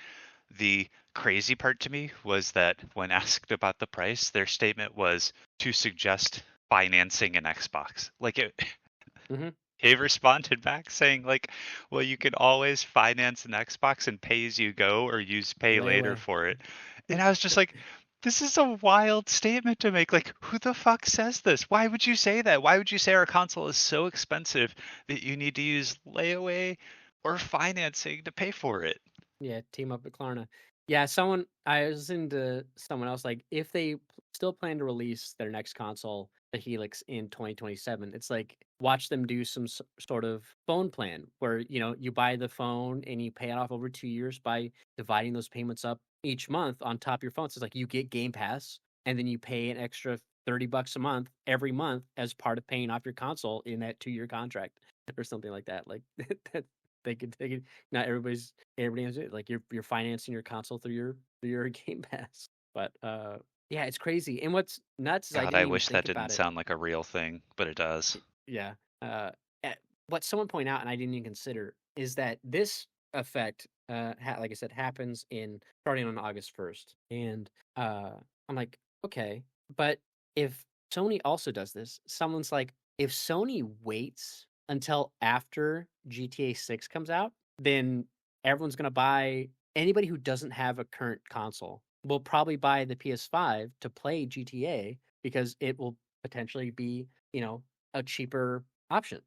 The crazy part to me was that when asked about the price, their statement was to suggest financing an Xbox. Like it, Mm-hmm. he responded back saying like, well, you can always finance an Xbox and pay as you go or use pay later Layaway. for it. And I was just like, this is a wild statement to make. Like, who the fuck says this? Why would you say that? Why would you say our console is so expensive that you need to use layaway or financing to pay for it? Yeah, team up with Klarna. Yeah, I was into someone else like if they still plan to release their next console, the Helix, in 2027, it's like watch them do some sort of phone plan where you buy the phone and you pay it off over 2 years by dividing those payments up each month on top of your phone. So it's like you get Game Pass and then you pay an extra $30 a month every month as part of paying off your console in that 2-year contract or something like that. Like that they could not everybody has it. Like you're financing your console through your Game Pass. But yeah, it's crazy. And what's nuts is I God, didn't I even wish that think didn't about it. sound like a real thing, but it does. Yeah. What someone pointed out and I didn't even consider is that this effect, like I said, happens in starting on August 1st, and I'm like, okay, but if Sony also does this, someone's like, if Sony waits until after GTA 6 comes out, then everyone's gonna buy. Anybody who doesn't have a current console will probably buy the PS5 to play GTA because it will potentially be, a cheaper option.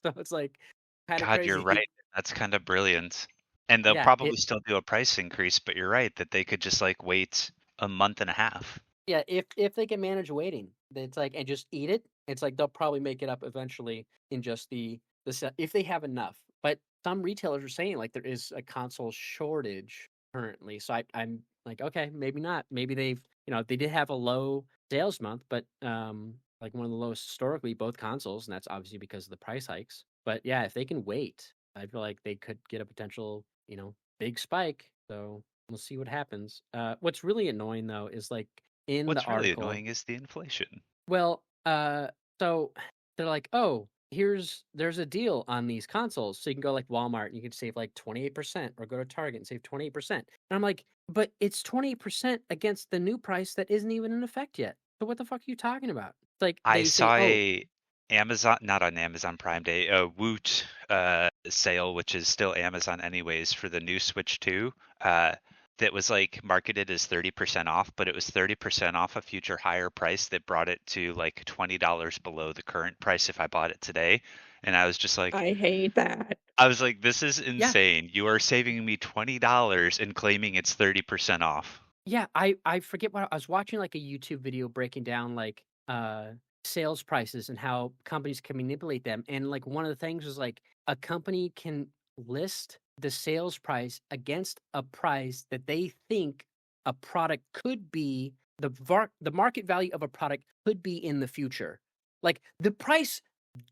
So it's like kind of God, you're crazy. right. That's kind of brilliant. And they'll Yeah, probably still do a price increase, but you're right that they could just like wait a month and a half. yeah, if they can manage waiting, it's like and just eat it. It's like they'll probably make it up eventually in just the set if they have enough. But some retailers are saying like there is a console shortage currently. So I'm like, okay, maybe not. Maybe they did have a low sales month, but like one of the lowest historically, both consoles, and that's obviously because of the price hikes. But yeah, if they can wait, I feel like they could get a potential, big spike. So we'll see what happens. What's really annoying though is like in the What's really article, annoying is the inflation. well, so they're like, oh, there's a deal on these consoles. So you can go like Walmart and you can save like 28% or go to Target and save 28%. And I'm like, but it's 28% against the new price that isn't even in effect yet. So what the fuck are you talking about? It's like I they say, saw oh, a Amazon, not on Amazon Prime Day, a Woot sale, which is still Amazon anyways, for the new Switch 2. That was like marketed as 30% off, but it was 30% off a future higher price that brought it to like $20 below the current price if I bought it today. And I was just like, I hate that. I was like, this is yeah, insane. You are saving me $20 and claiming it's 30% off. yeah, I forget what I was watching like a YouTube video breaking down like sales prices and how companies can manipulate them. And like one of the things was like a company can list the sales price against a price that they think a product could be the market value of a product could be in the future. Like the price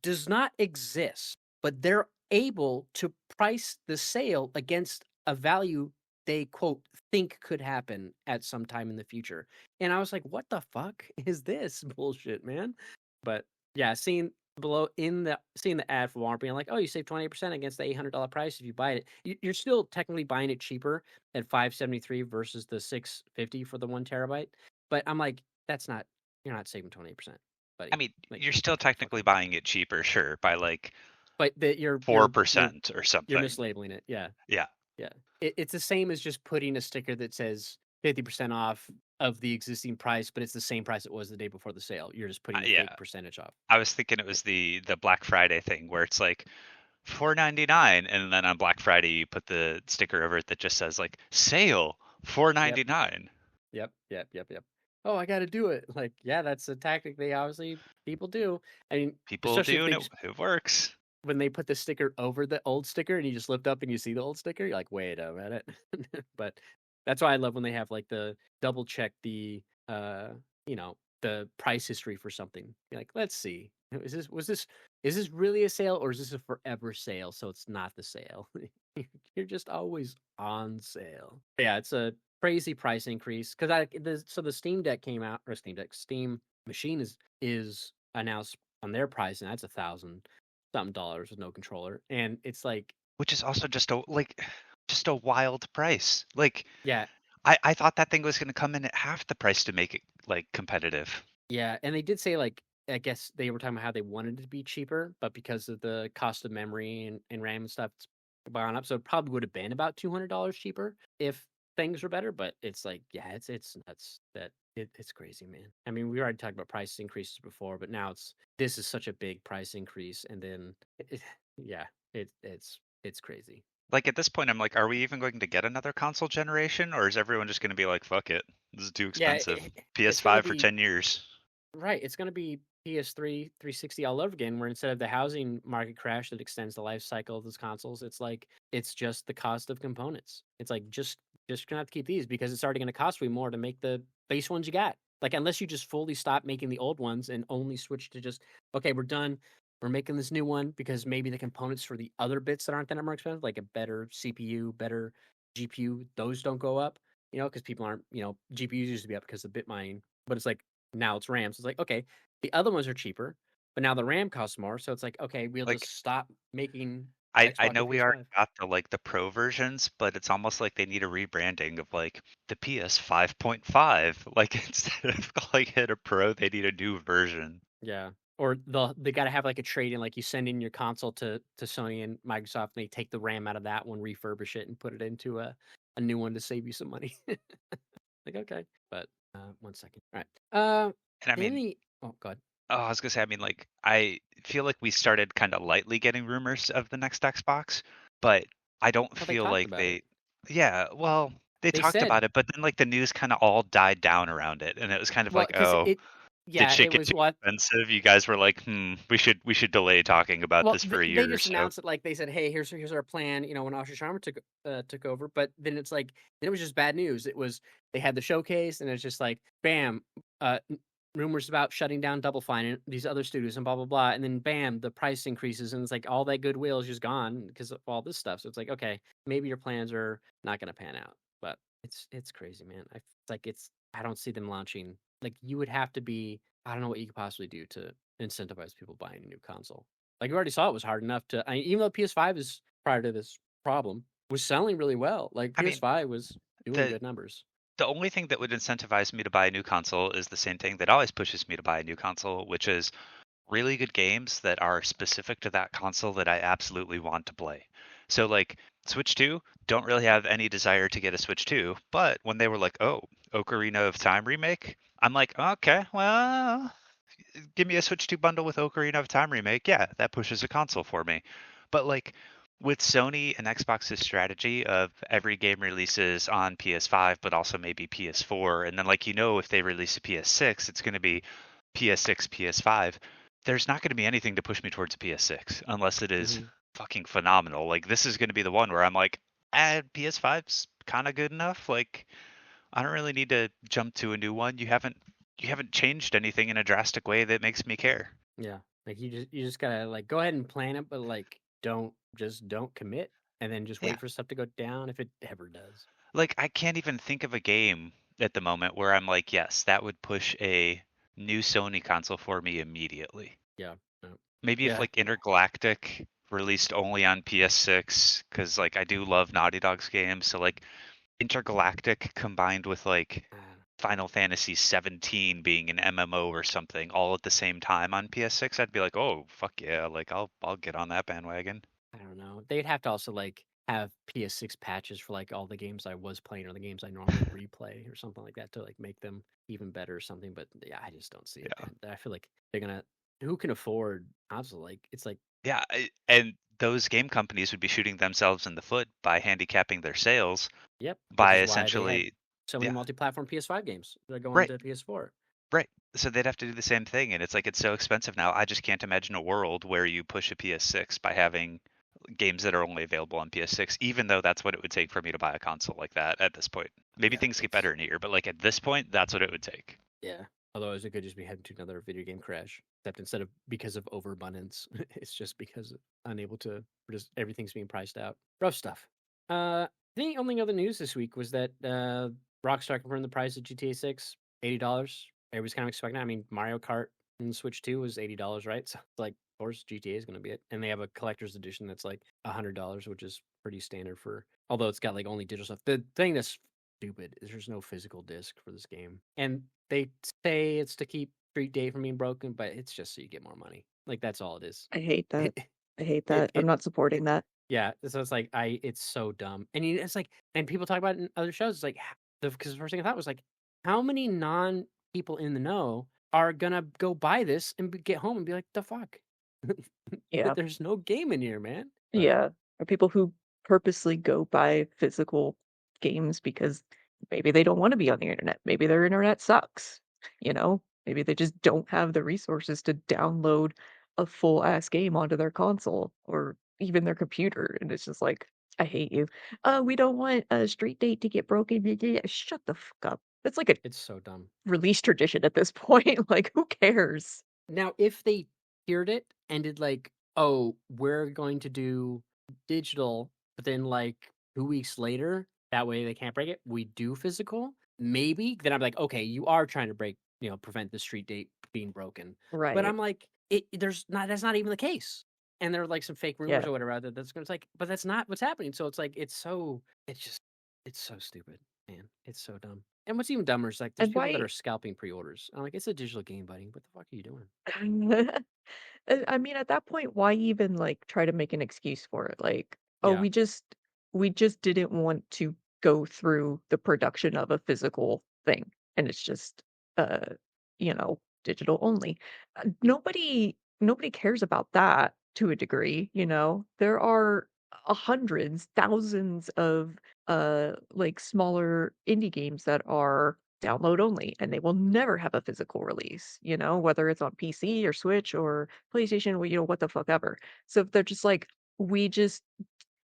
does not exist, but they're able to price the sale against a value they quote think could happen at some time in the future. And I was like, what the fuck is this bullshit, man? But yeah, seeing the ad for Walmart being like, oh, you save 20% against the $800 price if you buy it. You're still technically buying it cheaper at $573 versus the $650 for the 1 terabyte. But I'm like, you're not saving 20%, I buddy. mean, Like, you're still shut the fuck technically up. buying it cheaper, sure, by like But that $4% or you're something. mislabeling it. Yeah. Yeah. Yeah. It's the same as just putting a sticker that says 50% off of the existing price, but it's the same price it was the day before the sale. You're just putting a Yeah, fake percentage off. I was thinking it was the Black Friday thing where it's like $4.99, and then on Black Friday you put the sticker over it that just says like sale $4.99. Yep. Oh, I got to do it. Like, yeah, that's a tactic they obviously people do. I mean, People especially if do, they and it works. when they put the sticker over the old sticker and you just lift up and you see the old sticker, you're like, wait a minute. But that's why I love when they have like the double check the the price history for something. You're like, let's see. Is this really a sale or is this a forever sale? So it's not the sale. You're just always on sale. Yeah, it's a crazy price increase because the Steam Deck came out, or Steam machine is announced on their price, and that's $1,000 with no controller, and it's like, Which is also just a wild price. Like yeah, I thought that thing was going to come in at half the price to make it like competitive. yeah, and they did say like I guess they were talking about how they wanted it to be cheaper, but because of the cost of memory and RAM and stuff, it's gone up. So it probably would have been about $200 cheaper if things were better. But it's like, yeah, it's nuts that it's crazy, man. I mean, we already talked about price increases before, but now this is such a big price increase, and then yeah, it's crazy. Like at this point, I'm like, are we even going to get another console generation, or is everyone just going to be like, fuck it, this is too Yeah, expensive? it's gonna PS5 for be 10 years. right. It's gonna be PS3 360 all over again, where instead of the housing market crash that extends the life cycle of those consoles, it's like it's just the cost of components. It's like just gonna have to keep these because it's already gonna cost way more to make the base ones you got. Like unless you just fully stop making the old ones and only switch to just okay, we're done. We're making this new one because maybe the components for the other bits that aren't that more expensive, like a better CPU, better GPU, those don't go up. Because people aren't, GPUs used to be up because of bit mining, but it's like now it's RAM. So it's like, okay, the other ones are cheaper, but now the RAM costs more. So it's like, okay, we'll Like just stop making I Xbox know and we already PS5. got the pro versions, but it's almost like they need a rebranding of like the PS 5.5. Like instead of calling it a pro, they need a new version. Yeah. Or they got to have like a trade in, like you send in your console to Sony and Microsoft, and they take the RAM out of that one, refurbish it, and put it into a new one to save you some money. Like, okay. But 1 second. All right. And I mean, Oh, God. oh, I was gonna say, I mean, like I feel like we started kind of lightly getting rumors of the next Xbox, but I don't Well, they feel talked like about it. yeah, well, they They talked said, about it, but then like the news kind of all died down around it, and it was kind of well, like, because oh, did yeah, shit it get was too what. expensive? You guys were like, we should delay talking about Well, this for a they year or just so. announced it like they said, "Hey, here's our plan." When Asher Sharma took over, but then it's like then it was just bad news. It was they had the showcase, and it's just like, bam, rumors about shutting down Double Fine and these other studios and blah blah blah, and then bam, the price increases, and it's like all that goodwill is just gone because of all this stuff. So it's like, okay, maybe your plans are not going to pan out, but it's crazy, man. I don't see them launching. Like you would have to be. I don't know what you could possibly do to incentivize people buying a new console. Like we already saw, it was hard enough to. Even though PS5 is prior to this problem was selling really well. Like I mean, PS5 was doing the good numbers. the only thing that would incentivize me to buy a new console is the same thing that always pushes me to buy a new console, which is really good games that are specific to that console that I absolutely want to play. So like Switch 2, don't really have any desire to get a Switch 2, but when they were like, "Oh, Ocarina of Time remake," I'm like, "Okay, well, give me a Switch 2 bundle with Ocarina of Time remake." Yeah, that pushes a console for me. But like with Sony and Xbox's strategy of every game releases on PS5 but also maybe PS4, and then like if they release a PS6, it's going to be PS6, PS5. There's not going to be anything to push me towards a PS6 unless it is Hmm. fucking phenomenal. Like this is going to be the one where I'm like, PS5's kind of good enough. Like I don't really need to jump to a new one. You haven't changed anything in a drastic way that makes me care. Yeah, like you just gotta like go ahead and plan it, but like don't commit, and then just Yeah. wait for stuff to go down if it ever does. Like I can't even think of a game at the moment where I'm like, yes, that would push a new Sony console for me immediately. Yeah, no. Maybe if Yeah. like Intergalactic released only on PS6, because like I do love Naughty Dog's games, so like Intergalactic combined with like Final Fantasy 17 being an MMO or something all at the same time on PS6, I'd be like, oh fuck yeah, like I'll get on that bandwagon. I don't know. They'd have to also like have PS6 patches for like all the games I was playing or the games I normally replay or something like that to like make them even better or something. But yeah, I just don't see it, Yeah. man. I feel like they're gonna. Who can afford console? Like it's like Yeah, and those game companies would be shooting themselves in the foot by handicapping their sales yep, which by is why they had essentially, so many yeah, multi-platform PS5 games that are going right, to PS4. right. So they'd have to do the same thing, and it's like it's so expensive now. I just can't imagine a world where you push a PS6 by having games that are only available on PS6, even though that's what it would take for me to buy a console like that at this point. Maybe Yeah, things get it's better in a year, but like at this point, that's what it would take. yeah. Otherwise, it could just be heading to another video game crash. Except instead of because of overabundance, it's just because unable to just everything's being priced out. Rough stuff. The only other news this week was that Rockstar confirmed the price of GTA 6, $80. Everybody's kind of expecting. I mean, Mario Kart and Switch 2 was $80, right? So it's like, of course, GTA is going to be it. And they have a collector's edition that's like $100, which is pretty standard for. Although it's got like only digital stuff. The thing that's stupid is there's no physical disc for this game, and they say it's to keep Street Day from being broken, but it's just so you get more money. Like that's all it is. I hate that. I hate It that. I'm it, not supporting it that. yeah. So it's like it's so dumb, and it's like, and people talk about it in other shows. It's like because the first thing I thought was like, how many non people in the know are gonna go buy this and get home and be like, the fuck, Yeah. there's no game in here, man. But Yeah. Or people who purposely go buy physical games because maybe they don't want to be on the internet. Maybe their internet sucks. You know? Maybe they just don't have the resources to download a full ass game onto their console or even their computer. And it's just like, I hate you. We don't want a street date to get broken. Shut the fuck up. That's like a it's so dumb. release tradition at this point. Like, who cares? Now, if they tiered it and did like, oh, we're going to do digital, but then like 2 weeks later, that way they can't break it. We do physical, maybe. Then I'm like, okay, you are trying to prevent the street date being broken. But Right. I'm like, there's not. That's not even the case. And there are like some fake rumors Yeah. or whatever out there that's going to like, but that's not what's happening. So it's like, it's so stupid, man. It's so dumb. And what's even dumber is like, there's And people that why are scalping pre-orders. I'm like, it's a digital game, buddy. What the fuck are you doing? I mean, at that point, why even like try to make an excuse for it? Like, oh, Yeah. we just didn't want to go through the production of a physical thing, and it's just uh, digital only. Nobody cares about that to a degree, you know. There are hundreds, thousands of like smaller indie games that are download only and they will never have a physical release, you know, whether it's on PC or Switch or PlayStation, well, what the fuck ever. So if they're just like, we just,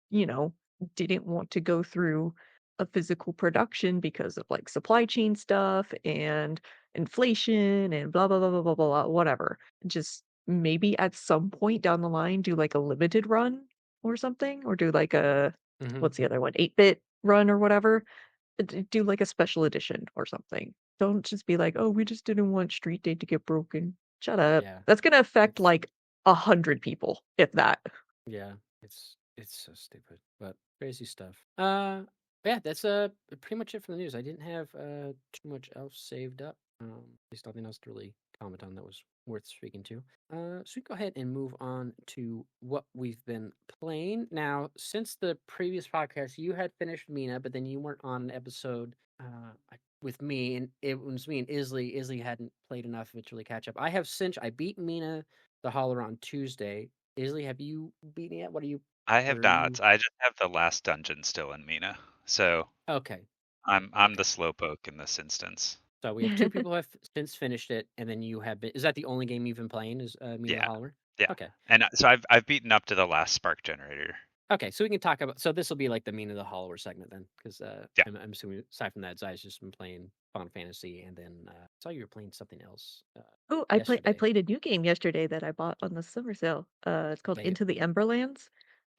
you know, didn't want to go through a physical production because of like supply chain stuff and inflation and blah blah blah blah blah blah, whatever. Just maybe at some point down the line do like a limited run or something, or do like a Hmm. what's the other one, 8-bit run or whatever, do like a special edition or something. Don't just be like, oh, we just didn't want Street Day to get broken. Shut up. Yeah. That's gonna affect It's like 100 people, if that. yeah. It's so stupid, but crazy stuff. Yeah, that's pretty much it for the news. I didn't have too much else saved up. At least nothing else to really comment on that was worth speaking to. So we can go ahead and move on to what we've been playing. Now, since the previous podcast, you had finished Mina, but then you weren't on an episode with me, and it was me and Isley. Isley hadn't played enough of it to really catch up. I have since I beat Mina the Hollower on Tuesday. Isley, have you beaten it yet? What are you? I Where have are you? not. I just have the last dungeon still in Mina. So Okay, I'm the okay. slowpoke in this instance. So we have two people who have since finished it, and then you have been. Is that the only game you've been playing? Is Mina the Yeah. Hollower? Yeah. Okay. And so I've beaten up to the last spark generator. Okay, so we can talk about. So this will be like the Mina the Hollower segment then, because Yeah. I'm assuming aside from that, Zai's just been playing Final Fantasy, and then I saw you were playing something else Oh, I yesterday. played a new game yesterday that I bought on the summer sale. It's called Played it. Into the Emberlands.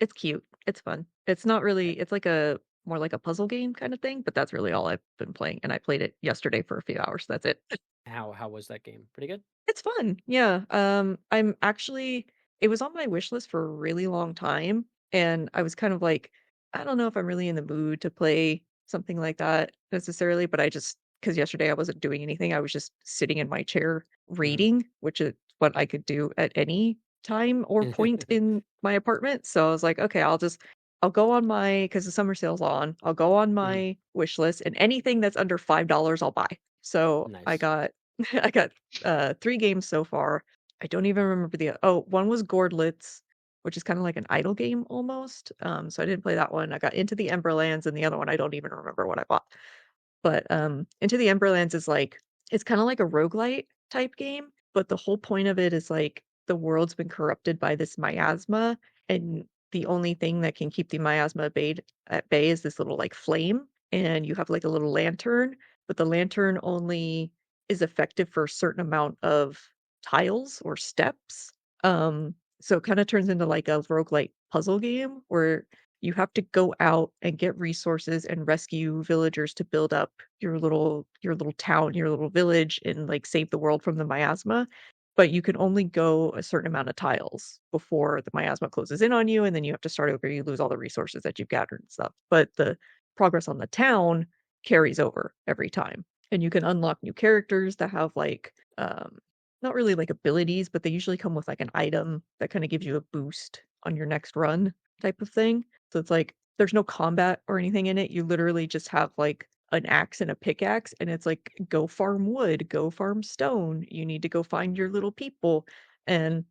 It's cute. It's fun. It's not Okay. really, it's like a more like a puzzle game kind of thing, but that's really all I've been playing. And I played it yesterday for a few hours. That's it. How was that game? Pretty good. It's fun. Yeah. I'm actually, it was on my wish list for a really long time. And I was kind of like, I don't know if I'm really in the mood to play something like that necessarily, but because yesterday I wasn't doing anything, I was just sitting in my chair Hmm. reading, which is what I could do at any time or point in my apartment. So I was like, okay, I'll go on my, because the summer sale's on, I'll go on my wish list, and anything that's under $5 I'll buy. So I Nice. got I got 3 games so far. I don't even remember one was Gordlitz, which is kind of like an idle game almost. So I didn't play that one. I got Into the Emberlands, and the other one I don't even remember what I bought. But Into the Emberlands is like, it's kind of like a roguelite type game, but the whole point of it is like the world's been corrupted by this miasma, and the only thing that can keep the miasma at bay is this little like flame, and you have like a little lantern, but the lantern only is effective for a certain amount of tiles or steps. So it kind of turns into like a roguelite puzzle game where you have to go out and get resources and rescue villagers to build up your little town, your little village, and like save the world from the miasma. But you can only go a certain amount of tiles before the miasma closes in on you, and then you have to start over. You lose all the resources that you've gathered and stuff. But the progress on the town carries over every time. And you can unlock new characters that have like not really like abilities, but they usually come with like an item that kind of gives you a boost on your next run type of thing. So it's like there's no combat or anything in it. You literally just have like an axe and a pickaxe, and it's like go farm wood, go farm stone. You need to go find your little people. And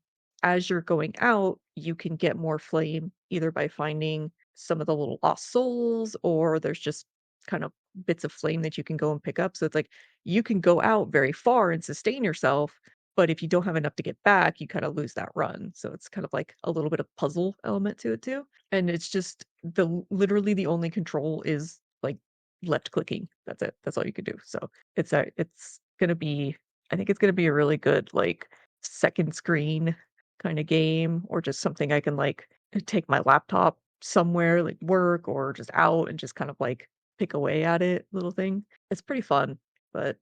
as you're going out, you can get more flame either by finding some of the little lost souls, or there's just kind of bits of flame that you can go and pick up. So it's like you can go out very far and sustain yourself, but if you don't have enough to get back, you kind of lose that run. So it's kind of like a little bit of puzzle element to it too. And it's just literally the only control is like left clicking. That's it. That's all you can do. So it's gonna be, I think it's gonna be a really good like second screen kind of game, or just something I can like take my laptop somewhere, like work or just out and just kind of like pick away at it little thing. It's pretty fun, but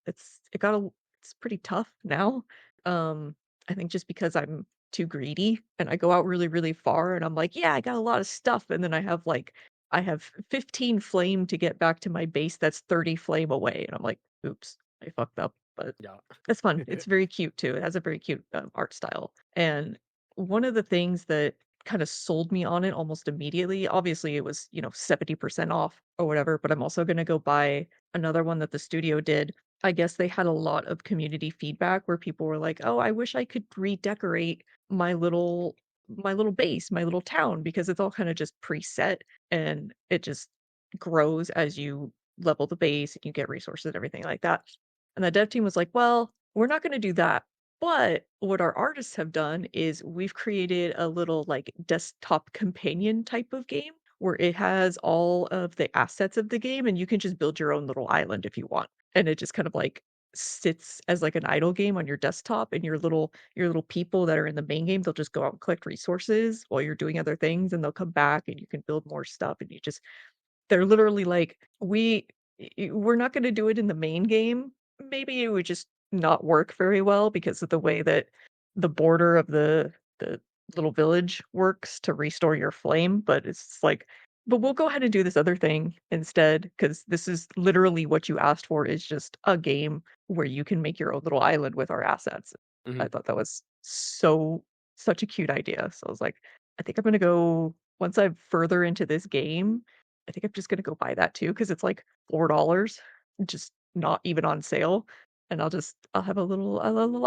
it's pretty tough now. I think just because I'm too greedy and I go out really, really far and I'm like, yeah, I got a lot of stuff. And then I have 15 flame to get back to my base that's 30 flame away. And I'm like, oops, I fucked up. But Yeah. it's fun. It's very cute too. It has a very cute art style. And one of the things that kind of sold me on it almost immediately, obviously it was, 70% off or whatever, but I'm also going to go buy another one that the studio did. I guess they had a lot of community feedback where people were like, "Oh, I wish I could redecorate my little base, my little town, because it's all kind of just preset and it just grows as you level the base and you get resources and everything like that." And the dev team was like, "Well, we're not going to do that. But what our artists have done is we've created a little like desktop companion type of game where it has all of the assets of the game and you can just build your own little island if you want." And it just kind of like sits as like an idle game on your desktop, and your little people that are in the main game, they'll just go out and collect resources while you're doing other things, and they'll come back and you can build more stuff, and they're literally like, we're not going to do it in the main game. Maybe it would just not work very well because of the way that the border of the little village works to restore your flame, but it's like, but we'll go ahead and do this other thing instead, because this is literally what you asked for, is just a game where you can make your own little island with our assets. I Mhm. thought that was such a cute idea. So I was like, I think I'm gonna go, once I'm further into this game, I think I'm just gonna go buy that too, because it's like $4, just not even on sale. And I'll have a little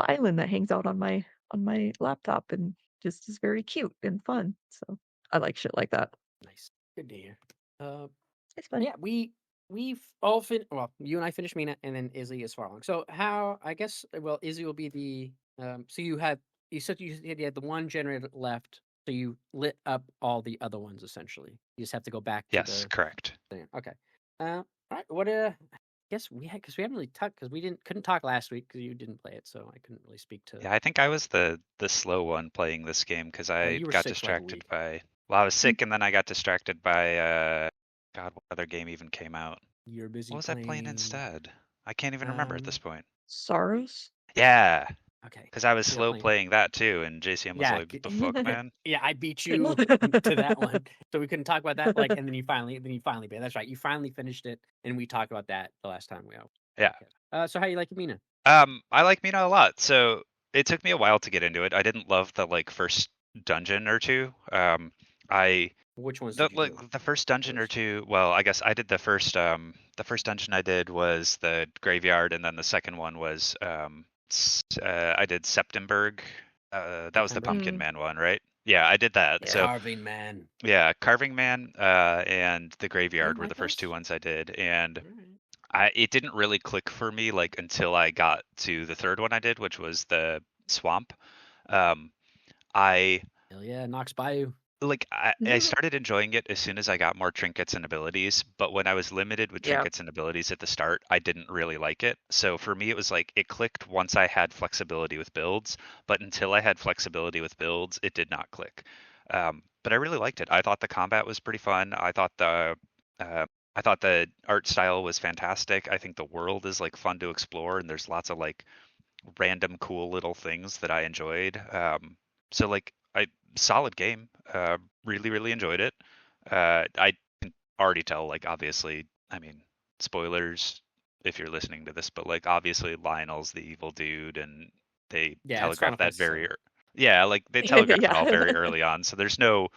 island that hangs out on my laptop and just is very cute and fun. So I like shit like that. Nice. Good to hear. Uh, It's fun. yeah, we've all well, you and I finished Mina, and then Izzy is following. So how I guess well, Izzy will be the so you said you had the one generator left, so you lit up all the other ones essentially. You just have to go back to Yes, the correct. thing. Okay. All right. What I guess we had, because we haven't really talked, because we couldn't talk last week because you didn't play it, so I couldn't really speak to. Yeah, I think I was the slow one playing this game because I You were got sick for like a distracted week. by, well, I was sick and then I got distracted by God, what other game even came out? You're busy What was I playing playing. instead? I can't even remember at this point. Sorrows? Yeah, Okay. because I was We were slow playing. playing that too, and JCM was Yeah. like, "What the fuck, man?" Yeah, I beat you to that one, so we couldn't talk about that. Like, and then you finally beat. That's right. You finally finished it, and we talked about that the last time we out. Yeah. So how you like Mina? I like Mina a lot. So it took me a while to get into it. I didn't love the like first dungeon or two. I Which ones The did you do? like the first dungeon or First? two. Well, I guess I did the first dungeon I did was the graveyard, and then the second one was I did Septemberg. That was the September? Pumpkin Mm, Man one, right? Yeah, I did that. yeah. So Carving Man. yeah, Carving Man and the I graveyard didn't were the like first two those. ones I did, and Alright. it didn't really click for me like until I got to the third one I did, which was the swamp. Um, I Hell yeah, Knox Bayou. I started enjoying it as soon as I got more trinkets and abilities, but when I was limited with Yeah. trinkets and abilities at the start, I didn't really like it. So for me, it was like it clicked once I had flexibility with builds, but until I had flexibility with builds, it did not click. But I really liked it. I thought the combat was pretty fun. Uh, I thought the art style was fantastic. I think the world is like fun to explore, and there's lots of like random cool little things that I enjoyed. So like I solid game. Really really enjoyed it. I can already tell like obviously I mean spoilers if you're listening to this, but like obviously Lionel's the evil dude, and they Yeah, it's Final telegraph that Fantasy very 7. yeah like they telegraph it all Yeah. very early on. So there's no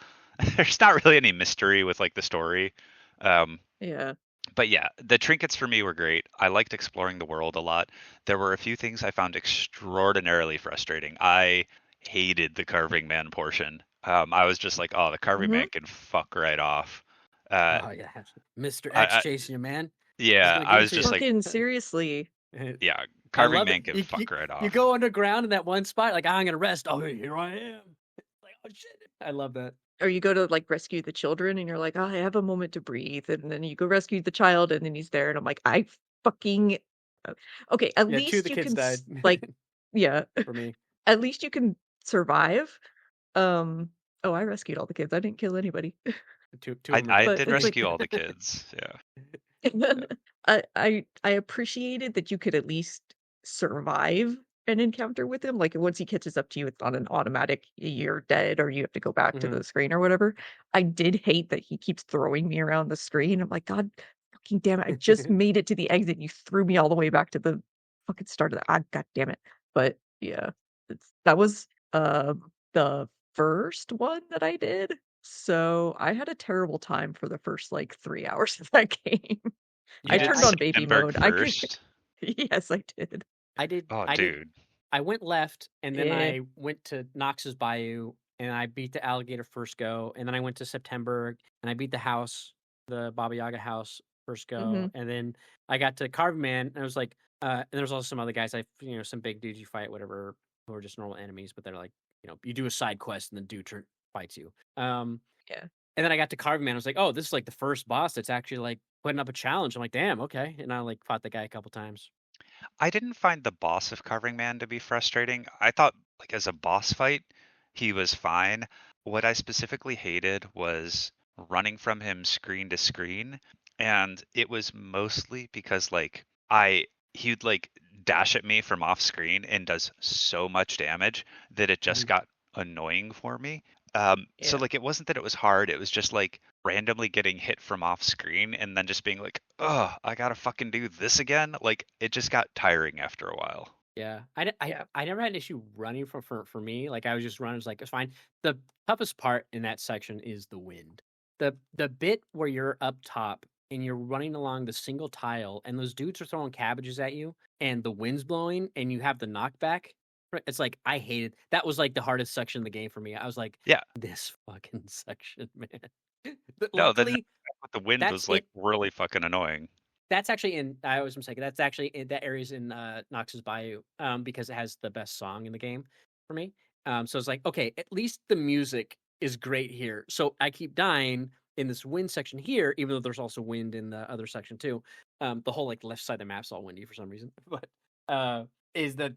there's not really any mystery with like the story. Um, Yeah. but yeah, the trinkets for me were great. I liked exploring the world a lot. There were a few things I found extraordinarily frustrating. I hated the carving man portion. I was just like, oh, the carving hmm man can fuck right off. Uh, Oh yeah, Mr. X I chasing you, man. He's yeah, gonna I get was you. just like, Fucking seriously. yeah, I carving love man it. can You, fuck right you off. go underground in that one spot, like I'm gonna rest. Oh, here I am. Like oh shit. I love that. Or you go to like rescue the children and you're like, oh, I have a moment to breathe. And then you go rescue the child and then he's there. And I'm like, I fucking. uh, Okay, at Yeah, two of least the you kids can, died like, yeah, for me. at least you can survive. Um, oh, I rescued all the kids. I didn't kill anybody. Two of I them are I dead But did for it's me. like, rescue all the kids. Yeah. Yeah. I appreciated that you could at least survive an encounter with him. Like once he catches up to you, it's not an automatic you're dead or you have to go back to hmm the screen or whatever. I did hate that he keeps throwing me around the screen. I'm like, God fucking damn it. I just made it to the exit. You threw me all the way back to the fucking start of the God damn it. But yeah, that was the first one that I did. So I had a terrible time for the first like 3 hours of that game. You I Yeah, did turned on baby Septemberg mode. I could first. yes, I did. I did. Oh, I did. dude. I went left, and then Yeah. I went to Knox's Bayou, and I beat the alligator first go, and then I went to September, and I beat the house, the Baba Yaga house first go, Mhm. and then I got to Carving Man, and I was like, and there was also some other guys, some big dudes you fight, whatever, who are just normal enemies, but they're like, you do a side quest, and the dude fights you. Yeah. And then I got to Carving Man, I was like, oh, this is like the first boss that's actually like putting up a challenge. I'm like, damn, okay, and I like fought the guy a couple times. I didn't find the boss of Carving Man to be frustrating. I thought, like, as a boss fight, he was fine. What I specifically hated was running from him screen to screen, and it was mostly because, like, he'd like dash at me from off screen and does so much damage that it just Mhm. got annoying for me. So Yeah. like it wasn't that it was hard, it was just like randomly getting hit from off screen and then just being like, "Oh, I gotta fucking do this again." Like it just got tiring after a while. Yeah, Yeah. I never had an issue running for me. Like I was just running, it's like it's fine. The toughest part in that section is the wind. The bit where you're up top and you're running along the single tile, and those dudes are throwing cabbages at you, and the wind's blowing, and you have the knockback. It's like I hated that. Was like the hardest section of the game for me. I was like, Yeah. this fucking section, man. But No, the luckily, with the wind that's was like it. really fucking annoying. That's actually in I was mistaken. That's actually in that area's in Knox's Bayou, because it has the best song in the game for me. So it's like, okay, at least the music is great here. So I keep dying in this wind section here, even though there's also wind in the other section too. The whole like left side of the map's all windy for some reason. But is that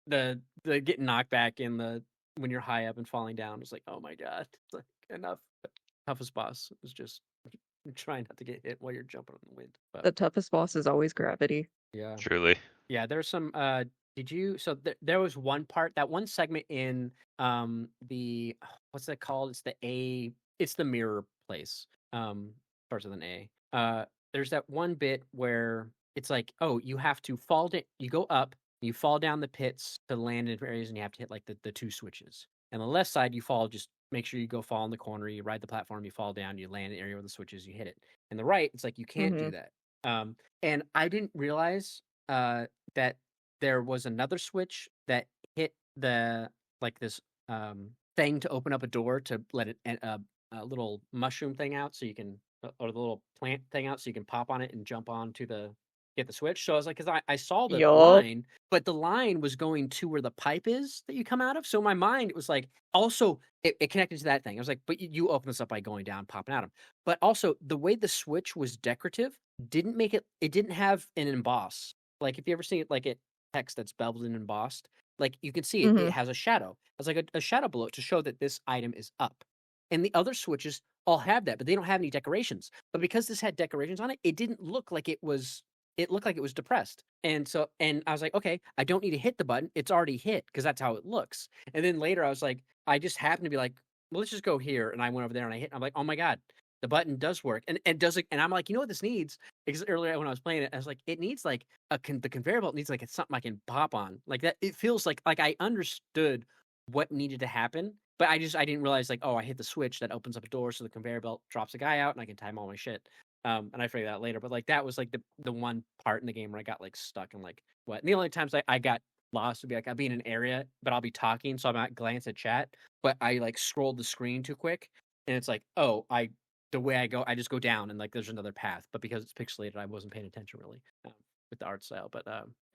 the getting knocked back in the when you're high up and falling down is like, oh my god, it's like enough. Toughest boss is just trying not to get hit while you're jumping on the wind. But The toughest boss is always gravity. yeah. Truly. Yeah, there's some did you so there was one part that one segment in the what's that called? It's the mirror place. Starts with an A. There's that one bit where it's like, oh, you have to fall down, you go up, you fall down the pits to land in areas and you have to hit like the two switches. And the left side you fall just make sure you go fall in the corner, you ride the platform, you fall down, you land in the area where the switch is, you hit it. And the right, it's like you can't do that. And I didn't realize that there was another switch that hit the this thing to open up a door to let it a little mushroom thing out so you can or the little plant thing out so you can pop on it and jump on to the get the switch. So I was like, because I saw the Yup. line, but the line was going to where the pipe is that you come out of. So in my mind, it was like also it connected to that thing. I was like, but you open this up by going down, popping out of them. But also the way the switch was decorative didn't make it didn't have an emboss. Like if you ever see it like it text that's beveled and embossed, like you can see it has a shadow. It's like a shadow below it to show that this item is up. And the other switches all have that, but they don't have any decorations. But because this had decorations on it, it didn't look like it looked like it was depressed. And so and I was like, okay, I don't need to hit the button. It's already hit because that's how it looks. And then later I was like, I just happened to be like, well, let's just go here. And I went over there and I hit. I'm like, oh my God, the button does work. And does it? And I'm like, you know what this needs? Because earlier when I was playing it, I was like, it needs like the conveyor belt needs like it's something I can pop on. Like that, it feels like I understood what needed to happen. But I didn't realize like, oh, I hit the switch that opens up a door so the conveyor belt drops a guy out and I can time all my shit. And I figured that out later. But like that was like the one part in the game where I got like stuck and like what. And the only times I got lost would be like I'll be in an area, but I'll be talking, so I might glance at chat, but I like scrolled the screen too quick, and it's like, oh, the way I go, I just go down and like there's another path. But because it's pixelated, I wasn't paying attention really with the art style. But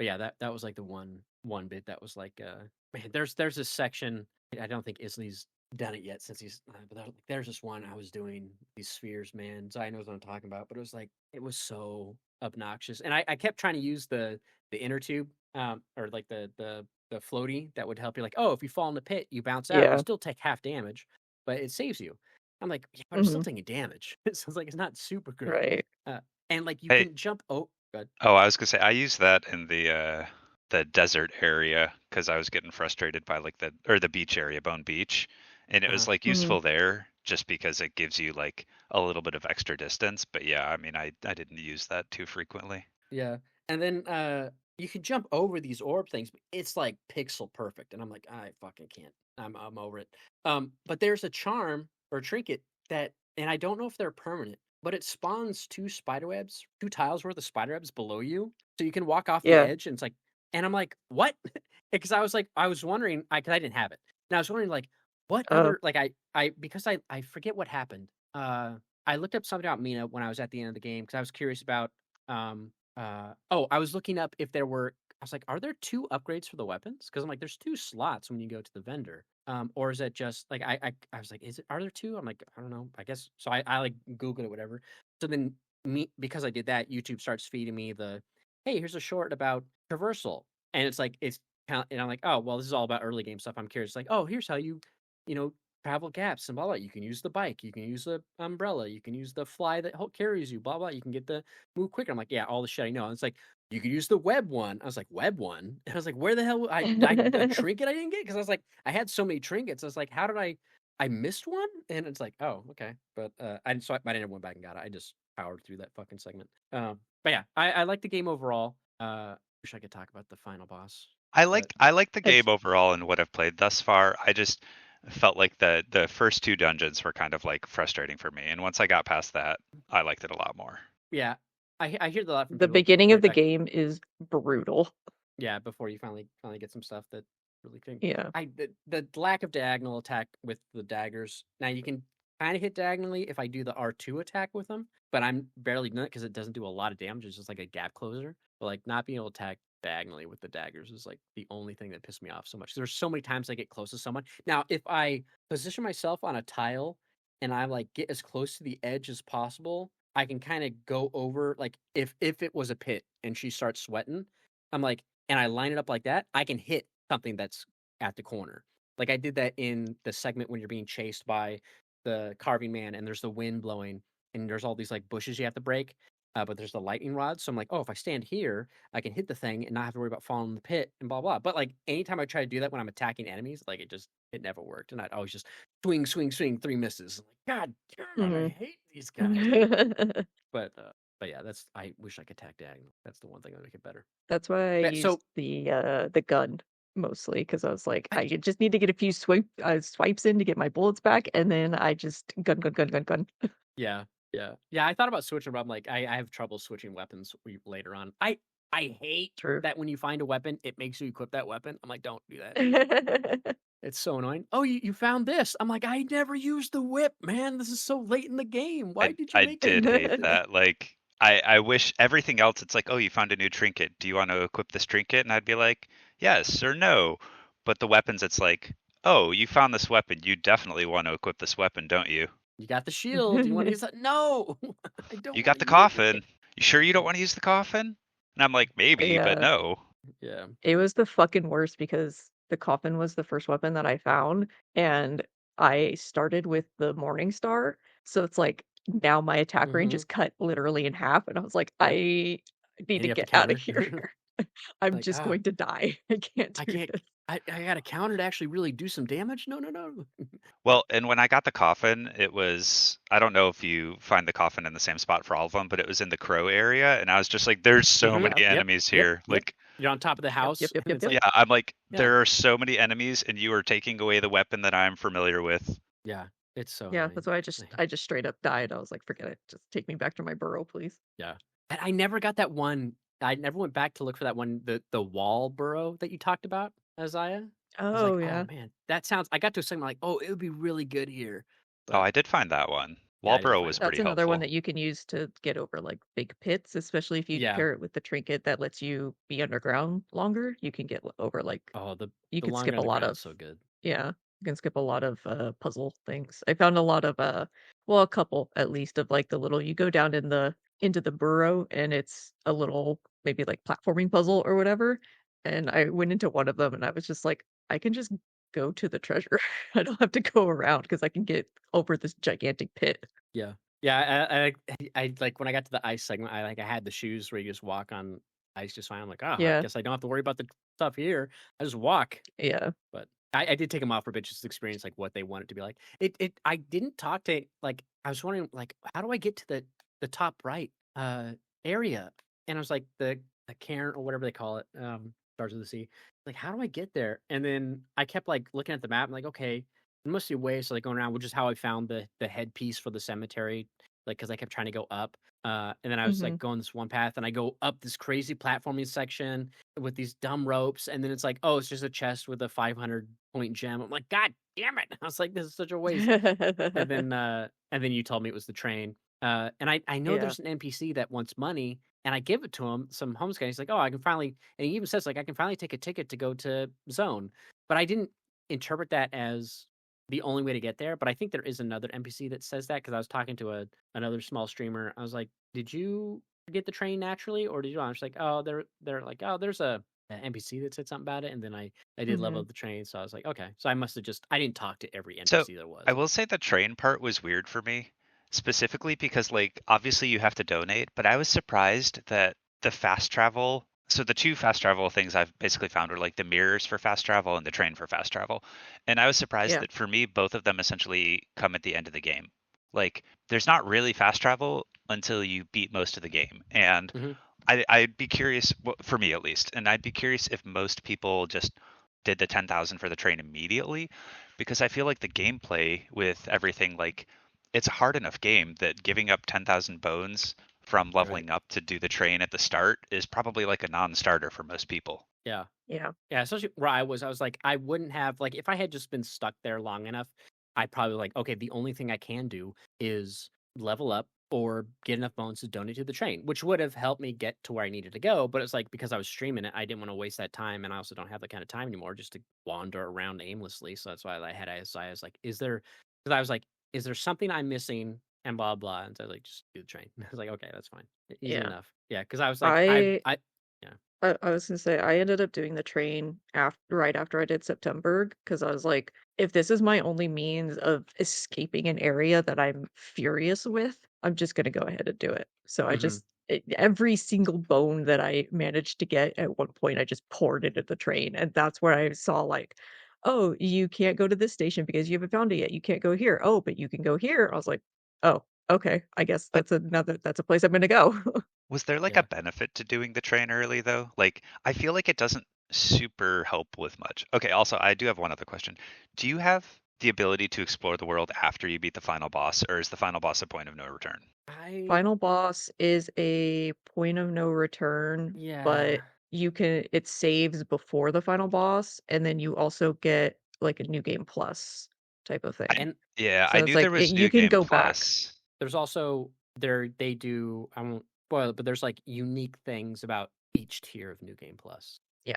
yeah, that was like the one bit that was like man, there's this section. I don't think Isley's done it yet since he's but there's this one I was doing these spheres, man. Zai knows what I'm talking about, but it was so obnoxious. And I kept trying to use the inner tube or like the floaty that would help you like, oh, if you fall in the pit, you bounce out, you Yeah. still take half damage, but it saves you. I'm like, yeah, but I'm still Mhm. taking damage. So it's like it's not super great. Right. And like you Hey, can jump good. I was gonna say I used that in the desert area because I was getting frustrated by like the beach area, Bone Beach, and it was like Mhm. useful there just because it gives you like a little bit of extra distance. But yeah, I mean, I didn't use that too frequently. Yeah. And then you can jump over these orb things, but it's like pixel perfect. And I'm like, I fucking can't. I'm over it. But there's a charm or trinket that and I don't know if they're permanent, but it spawns two spiderwebs, two tiles worth of spiderwebs below you. So you can walk off the Yeah. edge and it's like and I'm like, what? Because I was like, I was wondering, cause I didn't have it. And I was wondering like what Oh. other like I because I forget what happened. I looked up something about Mina when I was at the end of the game because I was curious about I was looking up if there were. I was like, are there two upgrades for the weapons? Because I'm like, there's two slots when you go to the vendor. Or is it just like I was like, is it? Are there two? I'm like, I don't know. I guess so. I like Googled it, whatever. So then me because I did that, YouTube starts feeding me the, hey, here's a short about traversal, and it's like it's kind of, and I'm like, oh well, this is all about early game stuff. I'm curious, like, oh, here's how you know, travel gaps and blah blah. You can use the bike, you can use the umbrella, you can use the fly that carries you, blah blah. You can get the move quicker. I'm like, yeah, all the shit I know. And it's like, you could use the web one. I was like, web one? And I was like, where the hell I a trinket I didn't get? Because I was like, I had so many trinkets. I was like, how did I missed one? And it's like, oh, okay. But I never went back and got it. I just powered through that fucking segment. But yeah, I like the game overall. Wish I could talk about the final boss. But I like the game It's overall and what I've played thus far. I just felt like the first two dungeons were kind of like frustrating for me, and once I got past that, I liked it a lot more. yeah, I hear that a lot from the people. beginning of the Like game is brutal. yeah, before you finally get some stuff that really can. Yeah. The lack of diagonal attack with the daggers. Now you can kind of hit diagonally if I do the R2 attack with them, but I'm barely doing it because it doesn't do a lot of damage. It's just like a gap closer. But like not being able to attack diagonally with the daggers is like the only thing that pissed me off so much. There's so many times I get close to someone. Now if I position myself on a tile and I like get as close to the edge as possible, I can kind of go over like if it was a pit and she starts sweating, I'm like and I line it up like that, I can hit something that's at the corner. Like I did that in the segment when you're being chased by the carving man and there's the wind blowing and there's all these like bushes you have to break. But there's the lightning rods. So I'm like, oh, if I stand here, I can hit the thing and not have to worry about falling in the pit and blah blah. But like anytime I try to do that when I'm attacking enemies, like it never worked. And I'd always just swing, swing, swing, three misses. I'm like, God damn it, I Mhm. hate these guys. But yeah, that's I wish I could attack diagonal. That's the one thing that would make it better. That's why I Yeah, used so the gun. mostly because I was like, I just need to get a few swipes in to get my bullets back, and then I just gun. Yeah, yeah. I thought about switching, but I'm like, I have trouble switching weapons later on. I hate True. that when you find a weapon, it makes you equip that weapon. I'm like, don't do that. It's so annoying. Oh, you found this. I'm like, I never used the whip, man. This is so late in the game. Why did you I make did me hate use it? that. Like, I wish everything else, it's like, oh, you found a new trinket. Do you want to equip this trinket? And I'd be like, yes or no. But the weapons, it's like, oh, you found this weapon. You definitely want to equip this weapon, don't you? You got the shield. You want to use that? No, I don't You want got to the use coffin. it. You sure you don't want to use the coffin? And I'm like, maybe, but Yeah. no. Yeah. It was the fucking worst because the coffin was the first weapon that I found, and I started with the Morning Star, so it's like now my attack range is cut literally in half, and I was like, Yep. I need And to you have to get out of counter. here. I'm Like, just going to die. I can't I do can't. this. I got a counter to actually really do some damage. No. Well, and when I got the coffin, it was, I don't know if you find the coffin in the same spot for all of them, but it was in the crow area. And I was just like, there's so many enemies here. Like, You're on top of the house. Yep. And it's like, yeah, I'm like, Yeah. there are so many enemies, and you are taking away the weapon that I'm familiar with. yeah, it's so Yeah, annoying. that's why I just straight up died. I was like, forget it. Just take me back to my burrow, please. Yeah. And I never got that one. I never went back to look for that one, the wall burrow that you talked about, Isaiah. I was like, Oh yeah. oh man, that sounds. I got to a segment like, oh, it would be really good here. Oh, But I did find that one. yeah, I didn't Walboro find was that one. pretty That's another one helpful. that you can use to get over like big pits, especially if you Yeah. pair it with the trinket that lets you be underground longer. You can get over like Oh, you the can skip longer a on the lot ground of is so good. yeah, you can skip a lot of puzzle things. I found a lot of well, a couple at least of like the little you go down in the into the burrow and it's a little maybe like platforming puzzle or whatever. And I went into one of them and I was just like, I can just go to the treasure. I don't have to go around because I can get over this gigantic pit. Yeah. Yeah, I like when I got to the ice segment, I had the shoes where you just walk on ice just fine. I'm like, oh, I Yeah, guess I don't have to worry about the stuff here. I just walk. yeah. But I did take them off for bit just to experience like what they want it to be like. I didn't talk to like I was wondering like how do I get to the top right area? And I was like the cairn or whatever they call it, stars of the sea. Like how do I get there? And then I kept like looking at the map and like, okay, there must be a way, so like going around, which is how I found the headpiece for the cemetery, like because I kept trying to go up. And then I was Hmm. like going this one path and I go up this crazy platforming section with these dumb ropes, and then it's like, oh, it's just a chest with a 500-point gem. I'm like, God damn it! I was like, this is such a waste. And then you told me it was the train. And I know Yeah. there's an NPC that wants money, and I give it to him, some homeless guy. He's like, oh, I can finally, and he even says like, I can finally take a ticket to go to Zone, but I didn't interpret that as the only way to get there. But I think there is another NPC that says that because I was talking to another small streamer. I was like, did you get the train naturally, or did you? I was like, oh, they're like, oh, there's an NPC that said something about it, and then I did level Hmm. up the train, so I was like, okay, so I must have just I didn't talk to every So NPC there was. I will say the train part was weird for me, specifically because, like, obviously you have to donate, but I was surprised that the fast travel. So the two fast travel things I've basically found are like the mirrors for fast travel and the train for fast travel. And I was surprised Yeah. that for me, both of them essentially come at the end of the game. Like, there's not really fast travel until you beat most of the game. And Hmm. I'd be curious, well, for me at least, and I'd be curious if most people just did the 10,000 for the train immediately, because I feel like the gameplay with everything, like, it's a hard enough game that giving up 10,000 bones from Right. leveling up to do the train at the start is probably like a non-starter for most people. Yeah. Yeah. Yeah, especially where I was like, I wouldn't have like if I had just been stuck there long enough, I'd probably like, okay, the only thing I can do is level up or get enough bones to donate to the train, which would have helped me get to where I needed to go. But it's like because I was streaming it, I didn't want to waste that time, and I also don't have that kind of time anymore just to wander around aimlessly. So that's why I had I was like, is there? Because I was like, is there something I'm missing? And blah blah. And so I was like, just do the train. I was like, okay, that's fine, easy Yeah. enough. Yeah, because I was like, I I yeah. I was gonna say I ended up doing the train right after I did September because I was like, if this is my only means of escaping an area that I'm furious with, I'm just gonna go ahead and do it. So I Mhm. just every single bone that I managed to get at one point, I just poured it at the train, and that's where I saw like, oh, you can't go to this station because you haven't found it yet. You can't go here. Oh, but you can go here. I was like, oh, okay. I guess But that's a place I'm gonna go. was there like a Yeah. benefit to doing the train early though? Like, I feel like it doesn't super help with much. Okay, also I do have one other question. Do you have the ability to explore the world after you beat the final boss, or is the final boss a point of no return? Final boss is a point of no return, Yeah. but it saves before the final boss, and then you also get like a new game plus type of thing. And Yeah, I So it's knew there like was you New can Game go back. Plus. there's also they do, I won't spoil it, but there's like unique things about each tier of New Game Plus. Yeah.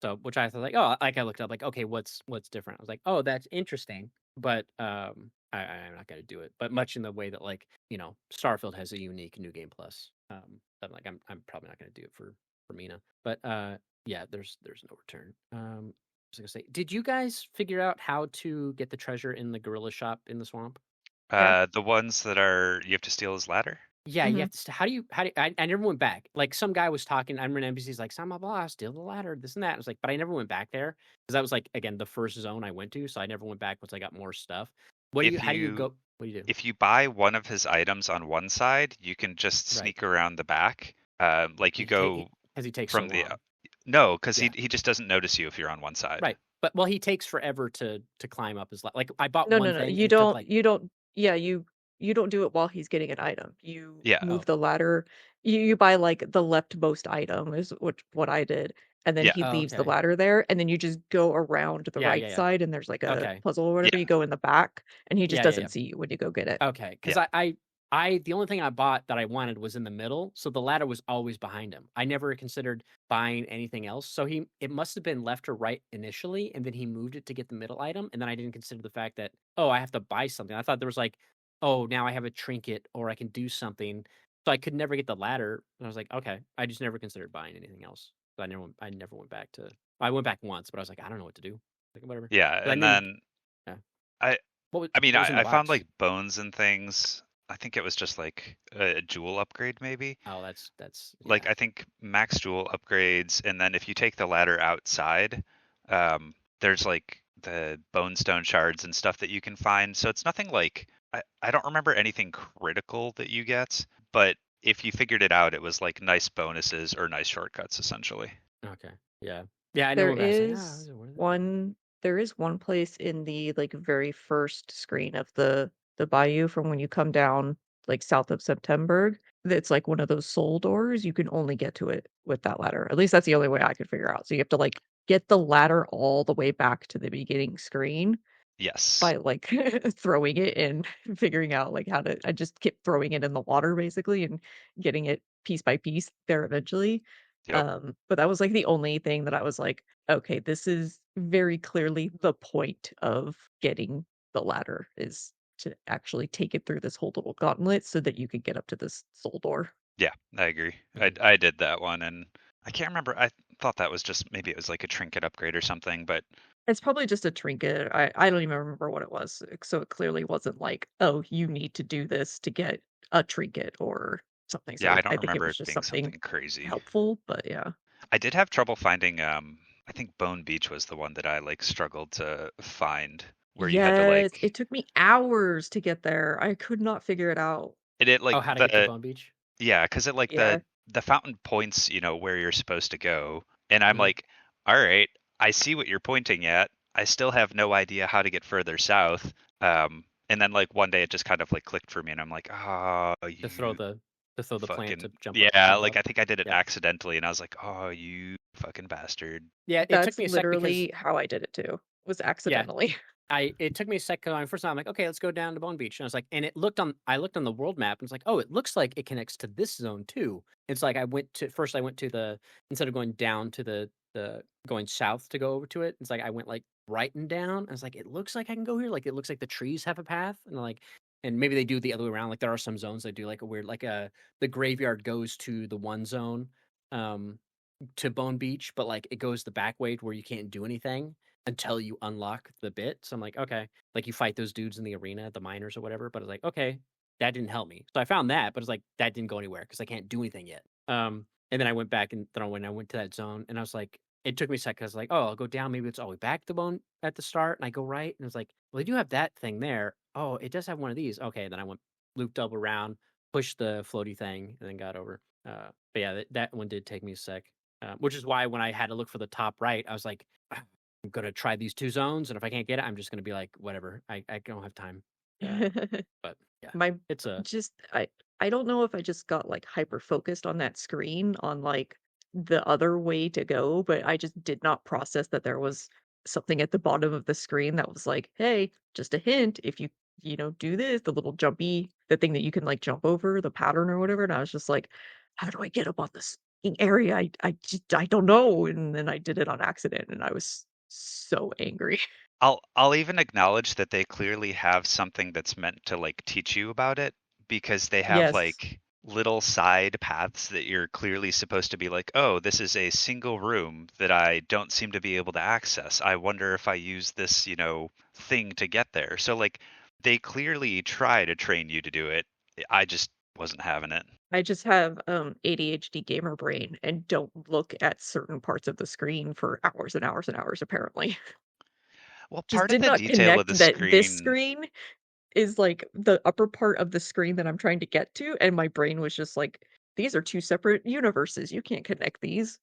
So which I thought like, oh, like I looked up like, okay, what's different? I was like, oh, that's interesting, but I'm not gonna do it. But much in the way that like, Starfield has a unique New Game Plus. I'm probably not gonna do it for Mina. But yeah, there's no return. I was gonna say, did you guys figure out how to get the treasure in the gorilla shop in the swamp? Yeah. The ones that are you have to steal his ladder. Yeah, you hmm have to. How do you? I never went back. Like some guy was talking. I remember NBC's like, "Some blah blah, steal the ladder, this and that." I was like, but I never went back there because that was like again the first zone I went to, so I never went back once I got more stuff. What do you? If How do you you go? What do you do? if you buy one of his items on one side, you can just Right. sneak around the back. Like you He take go because he takes so from the long. no, because Yeah. he just doesn't notice you if you're on one side. Right. But well, he takes forever to climb up his like I bought No, one no, no. thing and it took like Yeah, you don't do it while he's getting an item. You Yeah. move oh the ladder. You buy like the leftmost item is what I did, and then Yeah. he leaves the okay. ladder there, and then you just go around the Yeah, right yeah, yeah. side, and there's like a Okay. puzzle or whatever. Yeah. You go in the back, and he just Yeah, yeah, yeah. doesn't see you when you go get it. Okay, because Yeah. I the only thing I bought that I wanted was in the middle, so the ladder was always behind him. I never considered buying anything else. So it must have been left or right initially, and then he moved it to get the middle item, and then I didn't consider the fact that, oh, I have to buy something. I thought there was like, oh, now I have a trinket or I can do something. So I could never get the ladder. And I was like, okay. I just never considered buying anything else. So I never went back to I went back once, but I was like, I don't know what to do. Like whatever. Yeah. 'Cause I And knew then yeah. I I mean What was in the I found box? like bones and things. I think it was just like a jewel upgrade maybe. Oh, that's Like yeah. I think max jewel upgrades, and then if you take the ladder outside, there's like the bone stone shards and stuff that you can find. So it's nothing like I don't remember anything critical that you get, but if you figured it out, it was like nice bonuses or nice shortcuts essentially. Okay. Yeah. Yeah, I There know about I was like, "Ah, is what is it?" one there is one place in the like very first screen of the bayou from when you come down like south of Septemberg. That's like one of those soul doors. You can only get to it with that ladder. At least that's the only way I could figure out. So you have to like get the ladder all the way back to the beginning screen Yes. by like throwing it and figuring out like how to I just kept throwing it in the water basically and getting it piece by piece there eventually. Yep. But that was like the only thing that I was like, okay, this is very clearly the point of getting the ladder is to actually take it through this whole little gauntlet so that you could get up to this soul door. Yeah, I agree. Mhm. I did that one, and I can't remember. I thought that was just maybe it was like a trinket upgrade or something, but It's probably just a trinket. I don't even remember what it was. So it clearly wasn't like, oh, you need to do this to get a trinket or something. yeah, So I I don't think it remember was it just being something something crazy. helpful, but yeah. I did have trouble finding I think Bone Beach was the one that I like struggled to find where you had to Yes, like it took me hours to get there. I could not figure it out. it like Oh, how to get to the Bone Beach? yeah, because it like Yeah. the fountain points, where you're supposed to go. And I'm Mhm. like, all right, I see what you're pointing at. I still have no idea how to get further south. And then like one day it just kind of like clicked for me and I'm like, oh, To throw you the plant to fucking yeah, jump like up. I think I did it Yeah. accidentally and I was like, oh, you fucking bastard. Yeah, it took That's me a sec because literally how I did it too. Was yeah, accidentally. it took me a sec 'cause when first time I'm like, "Okay, let's go down to Bone Beach." And I was like and I looked on the world map and it's like, "Oh, it looks like it connects to this zone too." It's like I went to the instead of going down to the going south to go over to it, it's like I went like right and down. I was like, "It looks like I can go here." Like it looks like the trees have a path and like and maybe they do the other way around. Like there are some zones that do like a weird like the graveyard goes to the one zone um to Bone Beach, but like it goes the back way to where you can't do anything until you unlock the bit. So I'm like, okay, like you fight those dudes in the arena, the miners or whatever. But it's like, okay, that didn't help me. So I found that, but it's like that didn't go anywhere because I can't do anything yet. And then I went back and then when I went to that zone, and I was like, it took me a second. I was like, oh, I'll go down. Maybe it's all the way back to Bone at the start, and I go right, and it's like, well, they do have that thing there. Oh, it does have one of these. Okay, then I went looped double around, pushed the floaty thing, and then got over. But yeah, that one did take me a sec. which is why when I had to look for the top right, I was like, "Ah, I'm gonna try these 2 zones, and if I can't get it, I'm just gonna be like, whatever. I don't have time. But yeah, My it's a just I don't know if I just got, like, hyper focused on that screen on, like, the other way to go, but I just did not process that there was something at the bottom of the screen that was like, "Hey, just a hint, if you know, do this," the little jumpy the thing that you can, like, jump over, the pattern or whatever, and I was just like, "How do I get up on this fucking area? I don't know," and then I did it on accident, and I was so angry. I'll even acknowledge that they clearly have something that's meant to like teach you about it because they have Yes. like little side paths that you're clearly supposed to be like, oh, this is a single room that I don't seem to be able to access. I wonder if I use this, thing to get there. So like they clearly try to train you to do it. I just wasn't having it. I just have, ADHD gamer brain and don't look at certain parts of the screen for hours and hours and hours, apparently. Well, Just part of did the not detail of connect the that this screen, screen is, like, the upper part of the screen that I'm trying to get to, and my brain was just like, "These are 2 separate universes, you can't connect these."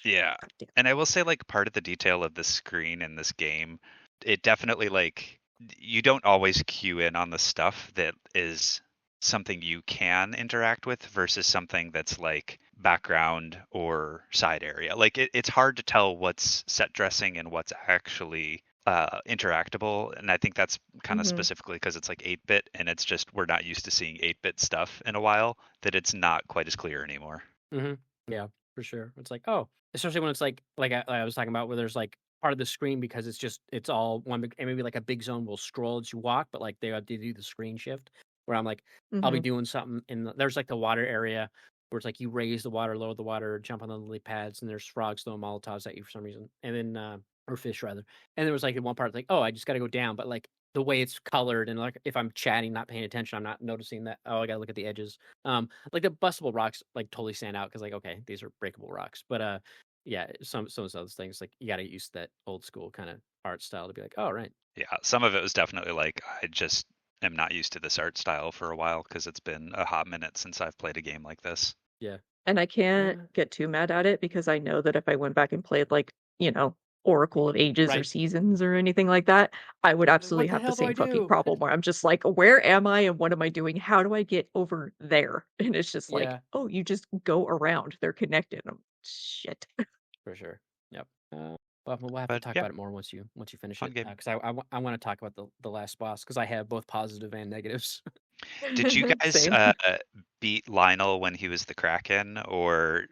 yeah. God damn. And I will say, like, part of the detail of the screen in this game, it definitely, like, you don't always cue in on the stuff that is something you can interact with versus something that's like background or side area. Like, it's hard to tell what's set dressing and what's actually interactable. And I think that's kind of Mhm. specifically because it's like 8-bit and it's just we're not used to seeing 8-bit stuff in a while that it's not quite as clear anymore. Mhm. Yeah, for sure. It's like, oh, especially when it's like I was talking about where there's like part of the screen because it's all one big and maybe like a big zone will scroll as you walk, but like they have to do the screen shift where I'm like, I'll be Mhm. doing something there's like the water area where it's like you raise the water, lower the water, jump on the lily pads, and there's frogs throwing molotovs at you for some reason. And then or fish rather. And there was like in one part like, oh, I just gotta go down, but like the way it's colored and like if I'm chatting, not paying attention, I'm not noticing that, oh, I gotta look at the edges. Like the bustable rocks like totally stand out because like okay, these are breakable rocks. But yeah, some of those things like you got to get used to that old school kind of art style to be like, oh right, Yeah, some of it was definitely like I just am not used to this art style for a while because it's been a hot minute since I've played a game like this. yeah, And I can't uh, get too mad at it because I know that if I went back and played, like, you know, Oracle of Ages or right. Seasons or anything like that, I would absolutely What the have the hell do I same fucking do? problem where I'm just like, "Where am I and what am I doing? How do I get over there?" And it's just like, Yeah, "Oh, you just go around. They're connected." Shit. for sure. Yep. Well, we'll have to But talk yeah, about it more once you finish fun it game. because I want to talk about the last boss because I have both positive and negatives. Did you guys Same. beat Lionel when he was the Kraken, or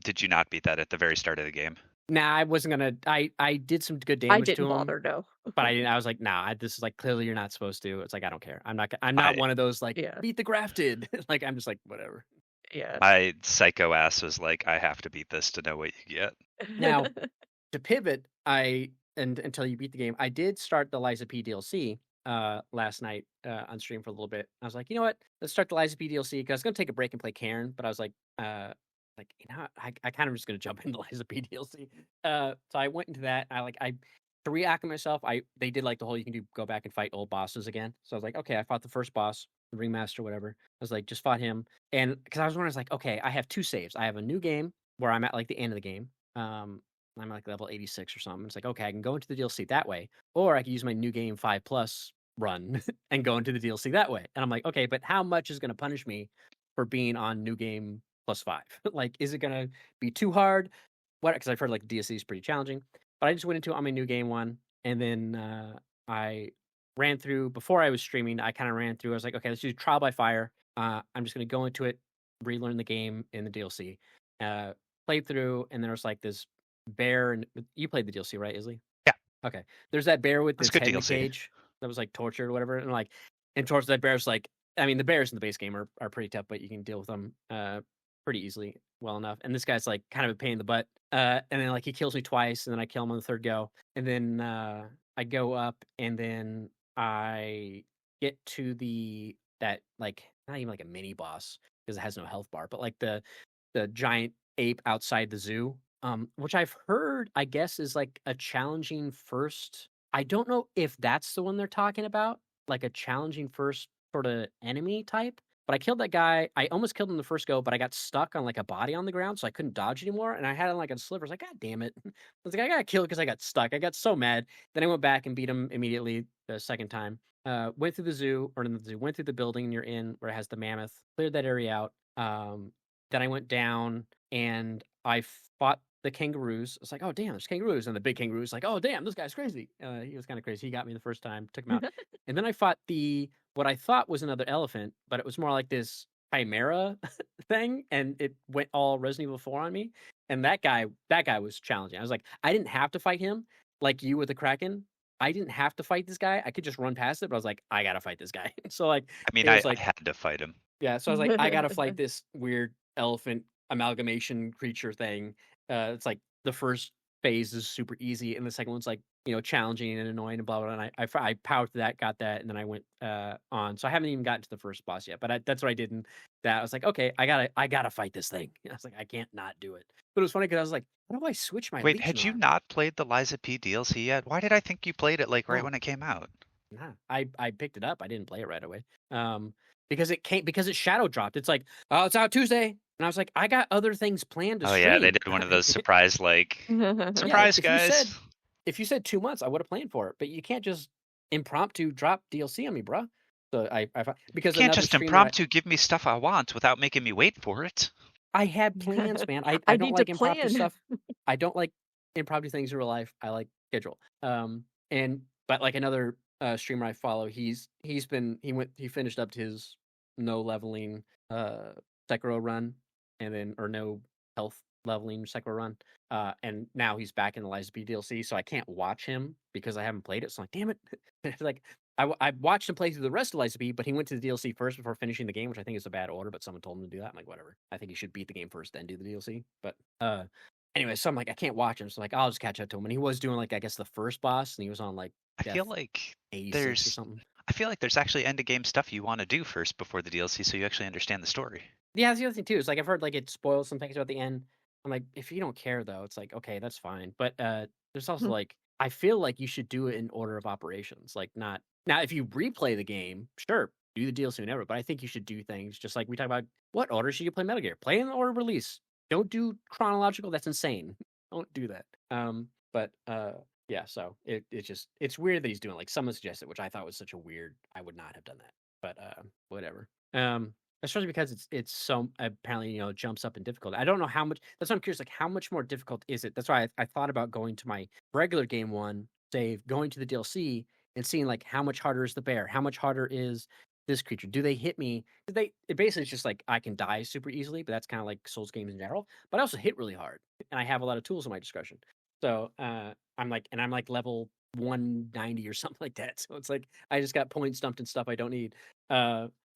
did you not beat that at the very start of the game? Nah, I wasn't gonna. I did some good I damage didn't to him. bother, no. But I didn't I was like, "Nah, this is, like, clearly you're not supposed to." It's like, I don't care. I'm not I one of those, like, Yeah. "Beat the grafted." Like, I'm just like, "Whatever." Yeah. my psycho ass was like, I have to beat this to know what you get. Now, to pivot, and until you beat the game, I did start the Liza P DLC, last night, on stream for a little bit. I was like, "You know what? Let's start the Liza P DLC," 'cause I was gonna take a break and play Karen, but I was you know, I kind of just gonna jump into Liza P DLC. So I went into that. I to reacclimate myself. They did like the whole you can go back and fight old bosses again. So I was like, okay, I fought the first boss, the ringmaster, whatever. I was like, just fought him, and because I was wondering, I was like, okay, I have two saves. I have a new game where I'm at like the end of the game. I'm like level 86 or something. It's like, okay, I can go into the DLC that way, or I can use my new game 5+ run and go into the DLC that way. And I'm like, okay, but how much is going to punish me for being on new game +5? Like, is it going to be too hard? What? Because I've heard like DLC is pretty challenging. But I just went into it on my new game one, and then I ran through before I was streaming. I kind of ran through. I was like, okay, let's do trial by fire. I'm just going to go into it, relearn the game in the DLC. Played through, and there was like this bear, and you played the DLC, right, Isley? Yeah, Okay. There's that bear with it's its good head in the DLC. cage that was like tortured or whatever, and towards that bear's like, I mean, the bears in the base game are pretty tough, but you can deal with them pretty easily, well enough. And this guy's like kind of a pain in the butt. And then like he kills me twice, and then I kill him on the third go, and then I go up, and then I get to that like not even like a mini boss because it has no health bar, but like the giant ape outside the zoo, which I've heard, I guess, is like a challenging first. I don't know if that's the one they're talking about, like a challenging first sort of enemy type. but I killed that guy. I almost killed him the first go, but I got stuck on like a body on the ground, so I couldn't dodge anymore. And I had him like a sliver. I was like, God damn it! I was like, I got killed because I got stuck. I got so mad. Then I went back and beat him immediately the second time. Went through the zoo, or in the zoo, went through the building you're in where it has the mammoth. Cleared that area out. Then I went down and I fought the kangaroos. It's like, oh damn, there's kangaroos, and the big kangaroo's like, oh damn, this guy's crazy. He was kind of crazy. He got me the first time, took him out, and then I fought what I thought was another elephant, but it was more like this chimera thing, and it went all Resident Evil 4 on me. And that guy was challenging. I was like, I didn't have to fight him like you with the Kraken. I didn't have to fight this guy. I could just run past it, but I was like, I gotta fight this guy. So like, I mean, it was I like, had to fight him. yeah. So I was like, I gotta fight this weird elephant amalgamation creature thing. It's like the first phase is super easy, and the second one's like, challenging and annoying and blah blah. And I powered through that, got that, and then I went on. So I haven't even gotten to the first boss yet, but that's what I did. In that I was like, okay, I gotta fight this thing. I was like, I can't not do it. But it was funny because I was like, how do I switch my Wait, Legion had you on? not played the Liza P DLC yet? Why did I think you played it like right No. when it came out? Nah, I picked it up. I didn't play it right away. Because it shadow dropped. It's like, oh, it's out Tuesday, and I was like, I got other things planned to Oh stream. yeah, they did one of those surprise surprise guys. If you said 2 months, I would have planned for it. But you can't just impromptu drop DLC on me, bro. So because You can't another just streamer impromptu give me stuff I want without making me wait for it. I had plans, man. I I don't need like to impromptu plan. stuff. I don't like impromptu things in real life. I like schedule. But like another streamer I follow, he finished up his no leveling Sekiro run, and then or no health leveling Sekiro run. And now he's back in the Liza P DLC, so I can't watch him because I haven't played it. So I'm like, damn it! It's like I watched him play through the rest of Liza P, but he went to the DLC first before finishing the game, which I think is a bad order. But someone told him to do that. I'm like, whatever. I think he should beat the game first, then do the DLC. But anyway, so I'm like, I can't watch him. So like, I'll just catch up to him. And he was doing like, I guess the first boss, and he was on like I feel like 86 or something. I feel like there's actually end of game stuff you want to do first before the DLC, so you actually understand the story. Yeah, that's the other thing too. Is like I've heard like it spoils some things about the end. I'm like, if you don't care though, it's like okay, that's fine. But there's also like I feel like you should do it in order of operations. Like not now if you replay the game, sure, do the DLC whenever. But I think you should do things just like we talk about. What order should you play Metal Gear? Play in the order of release. Don't do chronological. That's insane. Don't do that. Yeah. So it's weird that he's doing like someone suggested, which I thought was such a weird. I would not have done that. But whatever. Especially because it's so apparently jumps up in difficulty. I don't know how much. That's why I'm curious. Like, how much more difficult is it? That's why I thought about going to my regular game one save, going to the DLC, and seeing like how much harder is the bear, how much harder is this creature. Do they hit me? It basically is just like I can die super easily, but that's kind of like Souls games in general. But I also hit really hard, and I have a lot of tools at my discretion. So I'm like level 190 or something like that. So it's like I just got points dumped and stuff I don't need.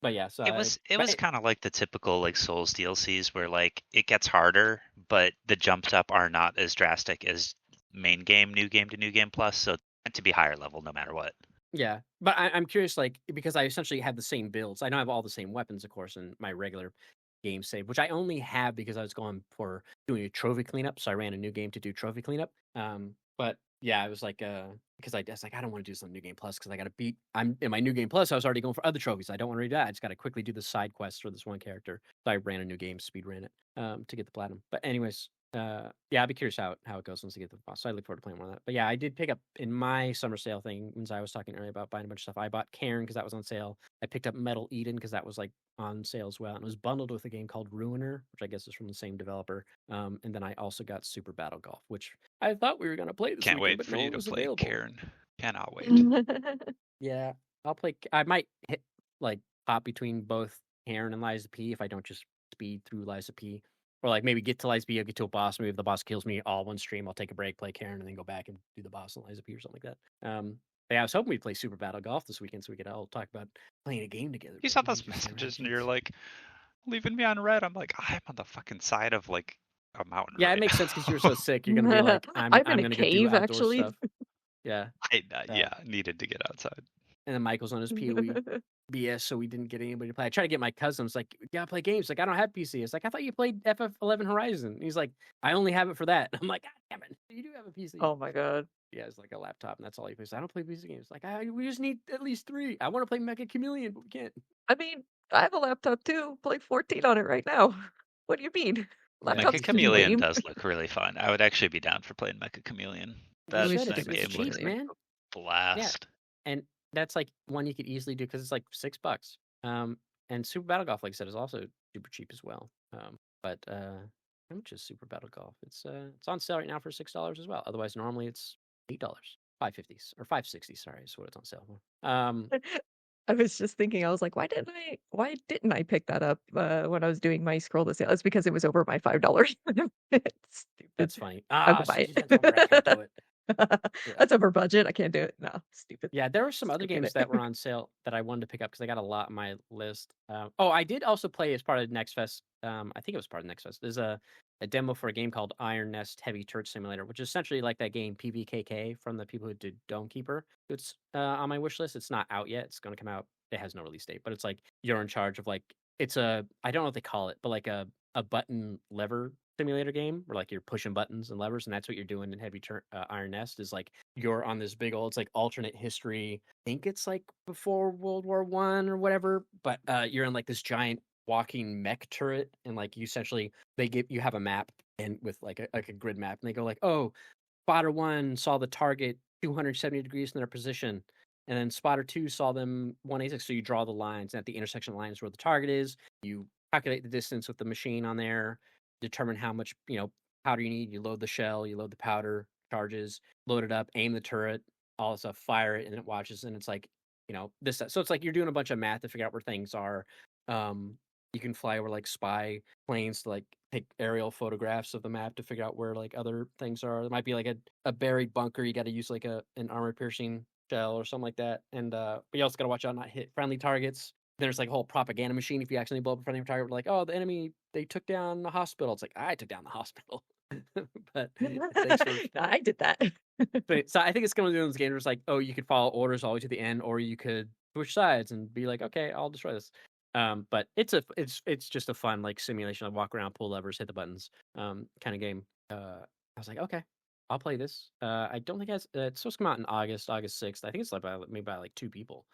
But yeah, so it was kind of like the typical like Souls DLCs where like it gets harder, but the jumps up are not as drastic as main game, new game to new game plus, so it's meant to be higher level no matter what. Yeah, but I'm curious, like because I essentially had the same builds. I don't have all the same weapons, of course, in my regular game save, which I only have because I was going for doing a trophy cleanup. So I ran a new game to do trophy cleanup. But yeah, I was like, because I was like, I don't want to do some new game plus because I got to beat. I'm in my new game plus. I was already going for other trophies. I don't want to do that. I just got to quickly do the side quests for this one character. So I ran a new game, speed ran it, to get the platinum. But anyways, yeah, I'll be curious how it goes once I get to the boss. So I look forward to playing more of that. But yeah, I did pick up in my summer sale thing, when I was talking earlier about buying a bunch of stuff. I bought Cairn because that was on sale. I picked up Metal Eden because that was like on sale as well, and it was bundled with a game called Ruiner, which I guess is from the same developer. And then I also got Super Battle Golf, which I thought we were gonna play this Can't weekend, wait but for no you one to was play available. Karen. Cannot wait. Yeah, I'll play. I might hit like hop between both Cairn and Liza P if I don't just speed through Liza P. Or like maybe get to Liza P, I'll get to a boss. Maybe if the boss kills me all one stream, I'll take a break, play Karen, and then go back and do the boss in Liza P or something like that. But yeah, I was hoping we'd play Super Battle Golf this weekend so we could all talk about playing a game together. You saw those messages and you're like, leaving me on red. I'm like, I'm on the fucking side of like a mountain. Yeah, right it makes sense because you're so sick. You're gonna be like, I'm in gonna a go cave do outdoor actually. stuff. Yeah. Yeah, needed to get outside. And then Michael's on his PoE BS, so we didn't get anybody to play. I tried to get my cousins, like, you gotta play games. Like, I don't have PC. It's like, I thought you played FF11 Horizon. And he's like, I only have it for that. I'm like, God damn it, you do have a PC. Oh my god. Yeah, it's like a laptop, and that's all he plays. I don't play PC games. Like, we just need at least 3. I want to play Mecha Chameleon, but we can't. I mean, I have a laptop too. Play 14 on it right now. What do you mean? Yeah, Mecha Laptops you can should. Chameleon lame. does look really fun. I would actually be down for playing Mecha Chameleon. You I That wish should. Steam that was It's game cheap, looked cheaper. man. Yeah, blast. and that's like one you could easily do because it's like $6. And Super Battle Golf, like I said, is also super cheap as well. But how much is Super Battle Golf? It's on sale right now for $6 as well. Otherwise, normally it's $8, 550 or 560. Sorry, is what it's on sale for. I was just thinking, I was like, why didn't I pick that up when I was doing my scroll to sale? It's because it was over my $5 limit. Stupid. That's funny. I'll go Ah, buy 60 cents over. I can't do it. it. Yeah. That's over budget. I can't do it. No, stupid. Yeah, there were some Just other go get games it. that were on sale that I wanted to pick up because I got a lot on my list. Oh, I did also play as part of Next Fest. I think it was part of Next Fest. There's a demo for a game called Iron Nest Heavy Turret Simulator, which is essentially like that game PVKK from the people who did Dome Keeper. It's on my wish list. It's not out yet. It's going to come out. It has no release date, but it's like you're in charge of like it's a I don't know what they call it, but like a button lever simulator game where like you're pushing buttons and levers, and that's what you're doing in Iron Nest. Is like you're on this big old, it's like alternate history. I think it's like before World War One or whatever, but you're in like this giant walking mech turret, and like you essentially you have a map and with like a grid map, and they go like, oh, spotter one saw the target 270 degrees in their position. And then spotter two saw them 186. So you draw the lines, and at the intersection of lines where the target is, you calculate the distance with the machine on there, determine how much, powder you need. You load the shell, you load the powder, charges, load it up, aim the turret, all this stuff, fire it, and it watches. And it's like, this. So it's like you're doing a bunch of math to figure out where things are. You can fly over like spy planes to like take aerial photographs of the map to figure out where like other things are. There might be like a buried bunker. You got to use like an armor piercing shell or something like that. And but you also got to watch out not hit friendly targets. There's like a whole propaganda machine. If you accidentally blow up a friendly target, like, oh, the enemy, they took down the hospital. It's like, I took down the hospital. But thanks for I did that. but so I think it's going to do in this game where it's like, oh, you could follow orders all the way to the end, or you could switch sides and be like, okay, I'll destroy this. But it's just a fun like simulation. I walk around, pull levers, hit the buttons, kind of game. I was like, okay, I'll play this. I don't think it's supposed to come out in August 6th. I think it's like made by like 2 people.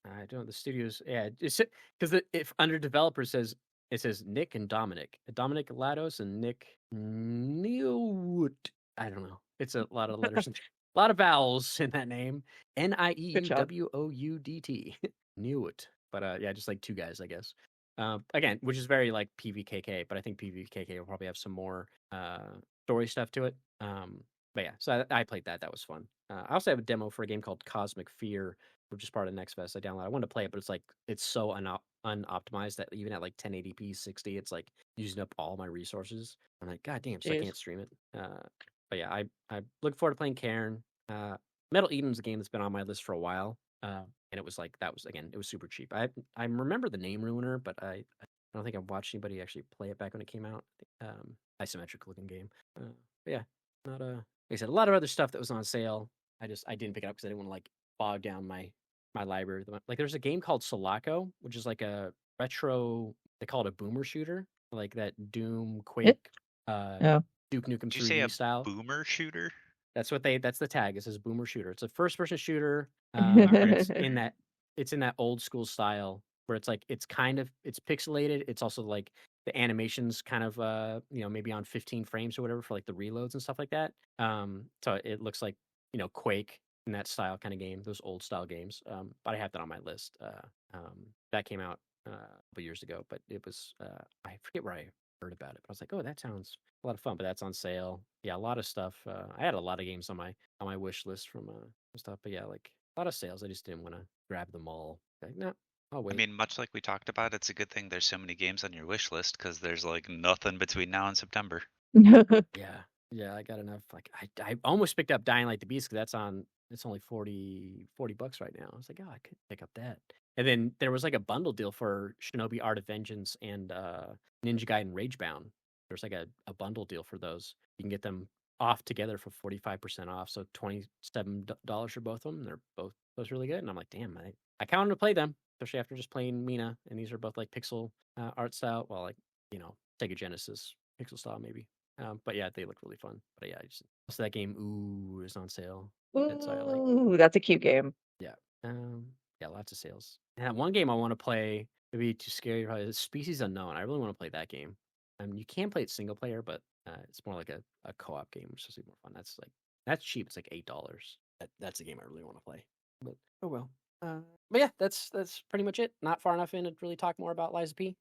I don't know the studios. Yeah, it's because if under developer it says Nick and Dominic Lados and Nick Newt. I don't know. It's a lot of letters, a lot of vowels in that name. Good job. Nieuwoudt. Newt. But yeah, just like 2 guys, I guess. Again, which is very like PVKK, but I think PVKK will probably have some more story stuff to it. But yeah, so I played that. That was fun. I also have a demo for a game called Cosmic Fear, which is part of Next Fest. I downloaded. I wanted to play it, but it's so unoptimized that even at like 1080p 60, it's like using up all my resources. I'm like, God damn, so I Jeez. can't stream it. But yeah, I look forward to playing Cairn. Metal Eden's a game that's been on my list for a while. And it was like it was super cheap. I remember the name Ruiner, but I don't think I've watched anybody actually play it back when it came out. Isometric looking game. But yeah, not like I said, a lot of other stuff that was on sale. I didn't pick it up because I didn't want to like bog down my library. Like there's a game called Sulaco, which is like a retro. They call it a boomer shooter, like that Doom, Quake, Oh. Duke Nukem Did you say a 3D style. boomer shooter? That's the tag. It says boomer shooter. It's a first person shooter. And it's in that old school style where it's like it's pixelated. It's also like the animations kind of maybe on 15 frames or whatever for like the reloads and stuff like that. So it looks like, Quake in that style kind of game, those old style games. But I have that on my list. That came out a couple years ago, but it was I forget where I heard about it. But I was like, oh, that sounds a lot of fun. But that's on sale. Yeah, a lot of stuff. I had a lot of games on my wish list from stuff. But yeah, like a lot of sales. I just didn't want to grab them all. Like, no, I'll I wait. mean, much like we talked about, it's a good thing there's so many games on your wish list because there's like nothing between now and September. Yeah, I got enough. Like I almost picked up Dying Light the Beast because it's only $40 right now. I was like, oh, I could pick up that. And then there was like a bundle deal for Shinobi Art of Vengeance and Ninja Gaiden Ragebound. There's like a bundle deal for those. You can get them off together for 45% off. So $27 for both of them. They're both really good. And I'm like, damn, I counted to play them, especially after just playing Mina. And these are both like pixel art style. Well, like, Sega Genesis pixel style maybe. But yeah, they look really fun. But yeah, so that game, is on sale. That's I like. Ooh, that's a cute game. Yeah. Yeah, lots of sales. And one game I want to play It'd be too scary. Probably the Species Unknown. I really want to play that game. You can play it single player, but it's more like a co-op game, which is more fun. That's cheap. It's like $8. That's a game I really want to play. But oh well. But yeah, that's pretty much it. Not far enough in to really talk more about Liza P.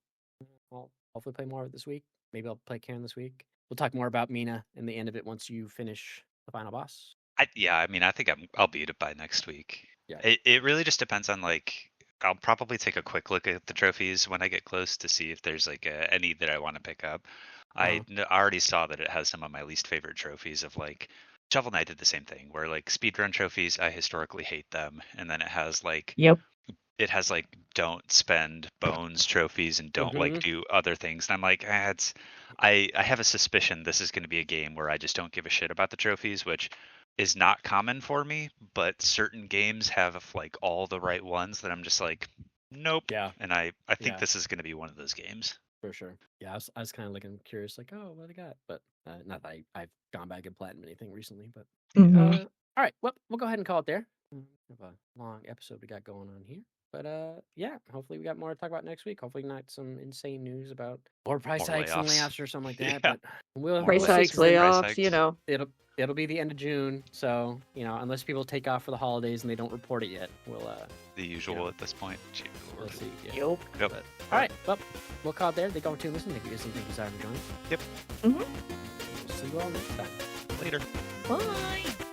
I'll hopefully play more of it this week. Maybe I'll play Karen this week. We'll talk more about Mina in the end of it once you finish the final boss. I mean, I think I'll beat it by next week. Yeah. It really just depends on like. I'll probably take a quick look at the trophies when I get close to see if there's like any that I want to pick up. I already saw that it has some of my least favorite trophies of like Shovel Knight did the same thing where like speedrun trophies, I historically hate them. And then it has like don't spend bones trophies and don't like do other things. And I'm like, I have a suspicion this is going to be a game where I just don't give a shit about the trophies, which is not common for me, but certain games have like all the right ones that I'm just like, nope. Yeah. And I think this is going to be one of those games. For sure. Yeah, I was kind of looking curious, like, oh, what do they got? But not that I've gone back and platinum anything recently. But all right, well, we'll go ahead and call it there. We have a long episode we got going on here. But yeah, hopefully we got more to talk about next week. Hopefully not some insane news about more price hikes and layoffs or something like that. Yeah. But we'll price see, hikes, 'cause then layoffs, you know. it'll be the end of June, so unless people take off for the holidays and they don't report it yet, we'll the usual at this point. We'll see. Yeah. Yep. But, all right, well, we'll call it there. Thank you all for listening. Thank you guys, and thank you, Sarah, for joining. Yep. We'll see you all next time. Later. Bye.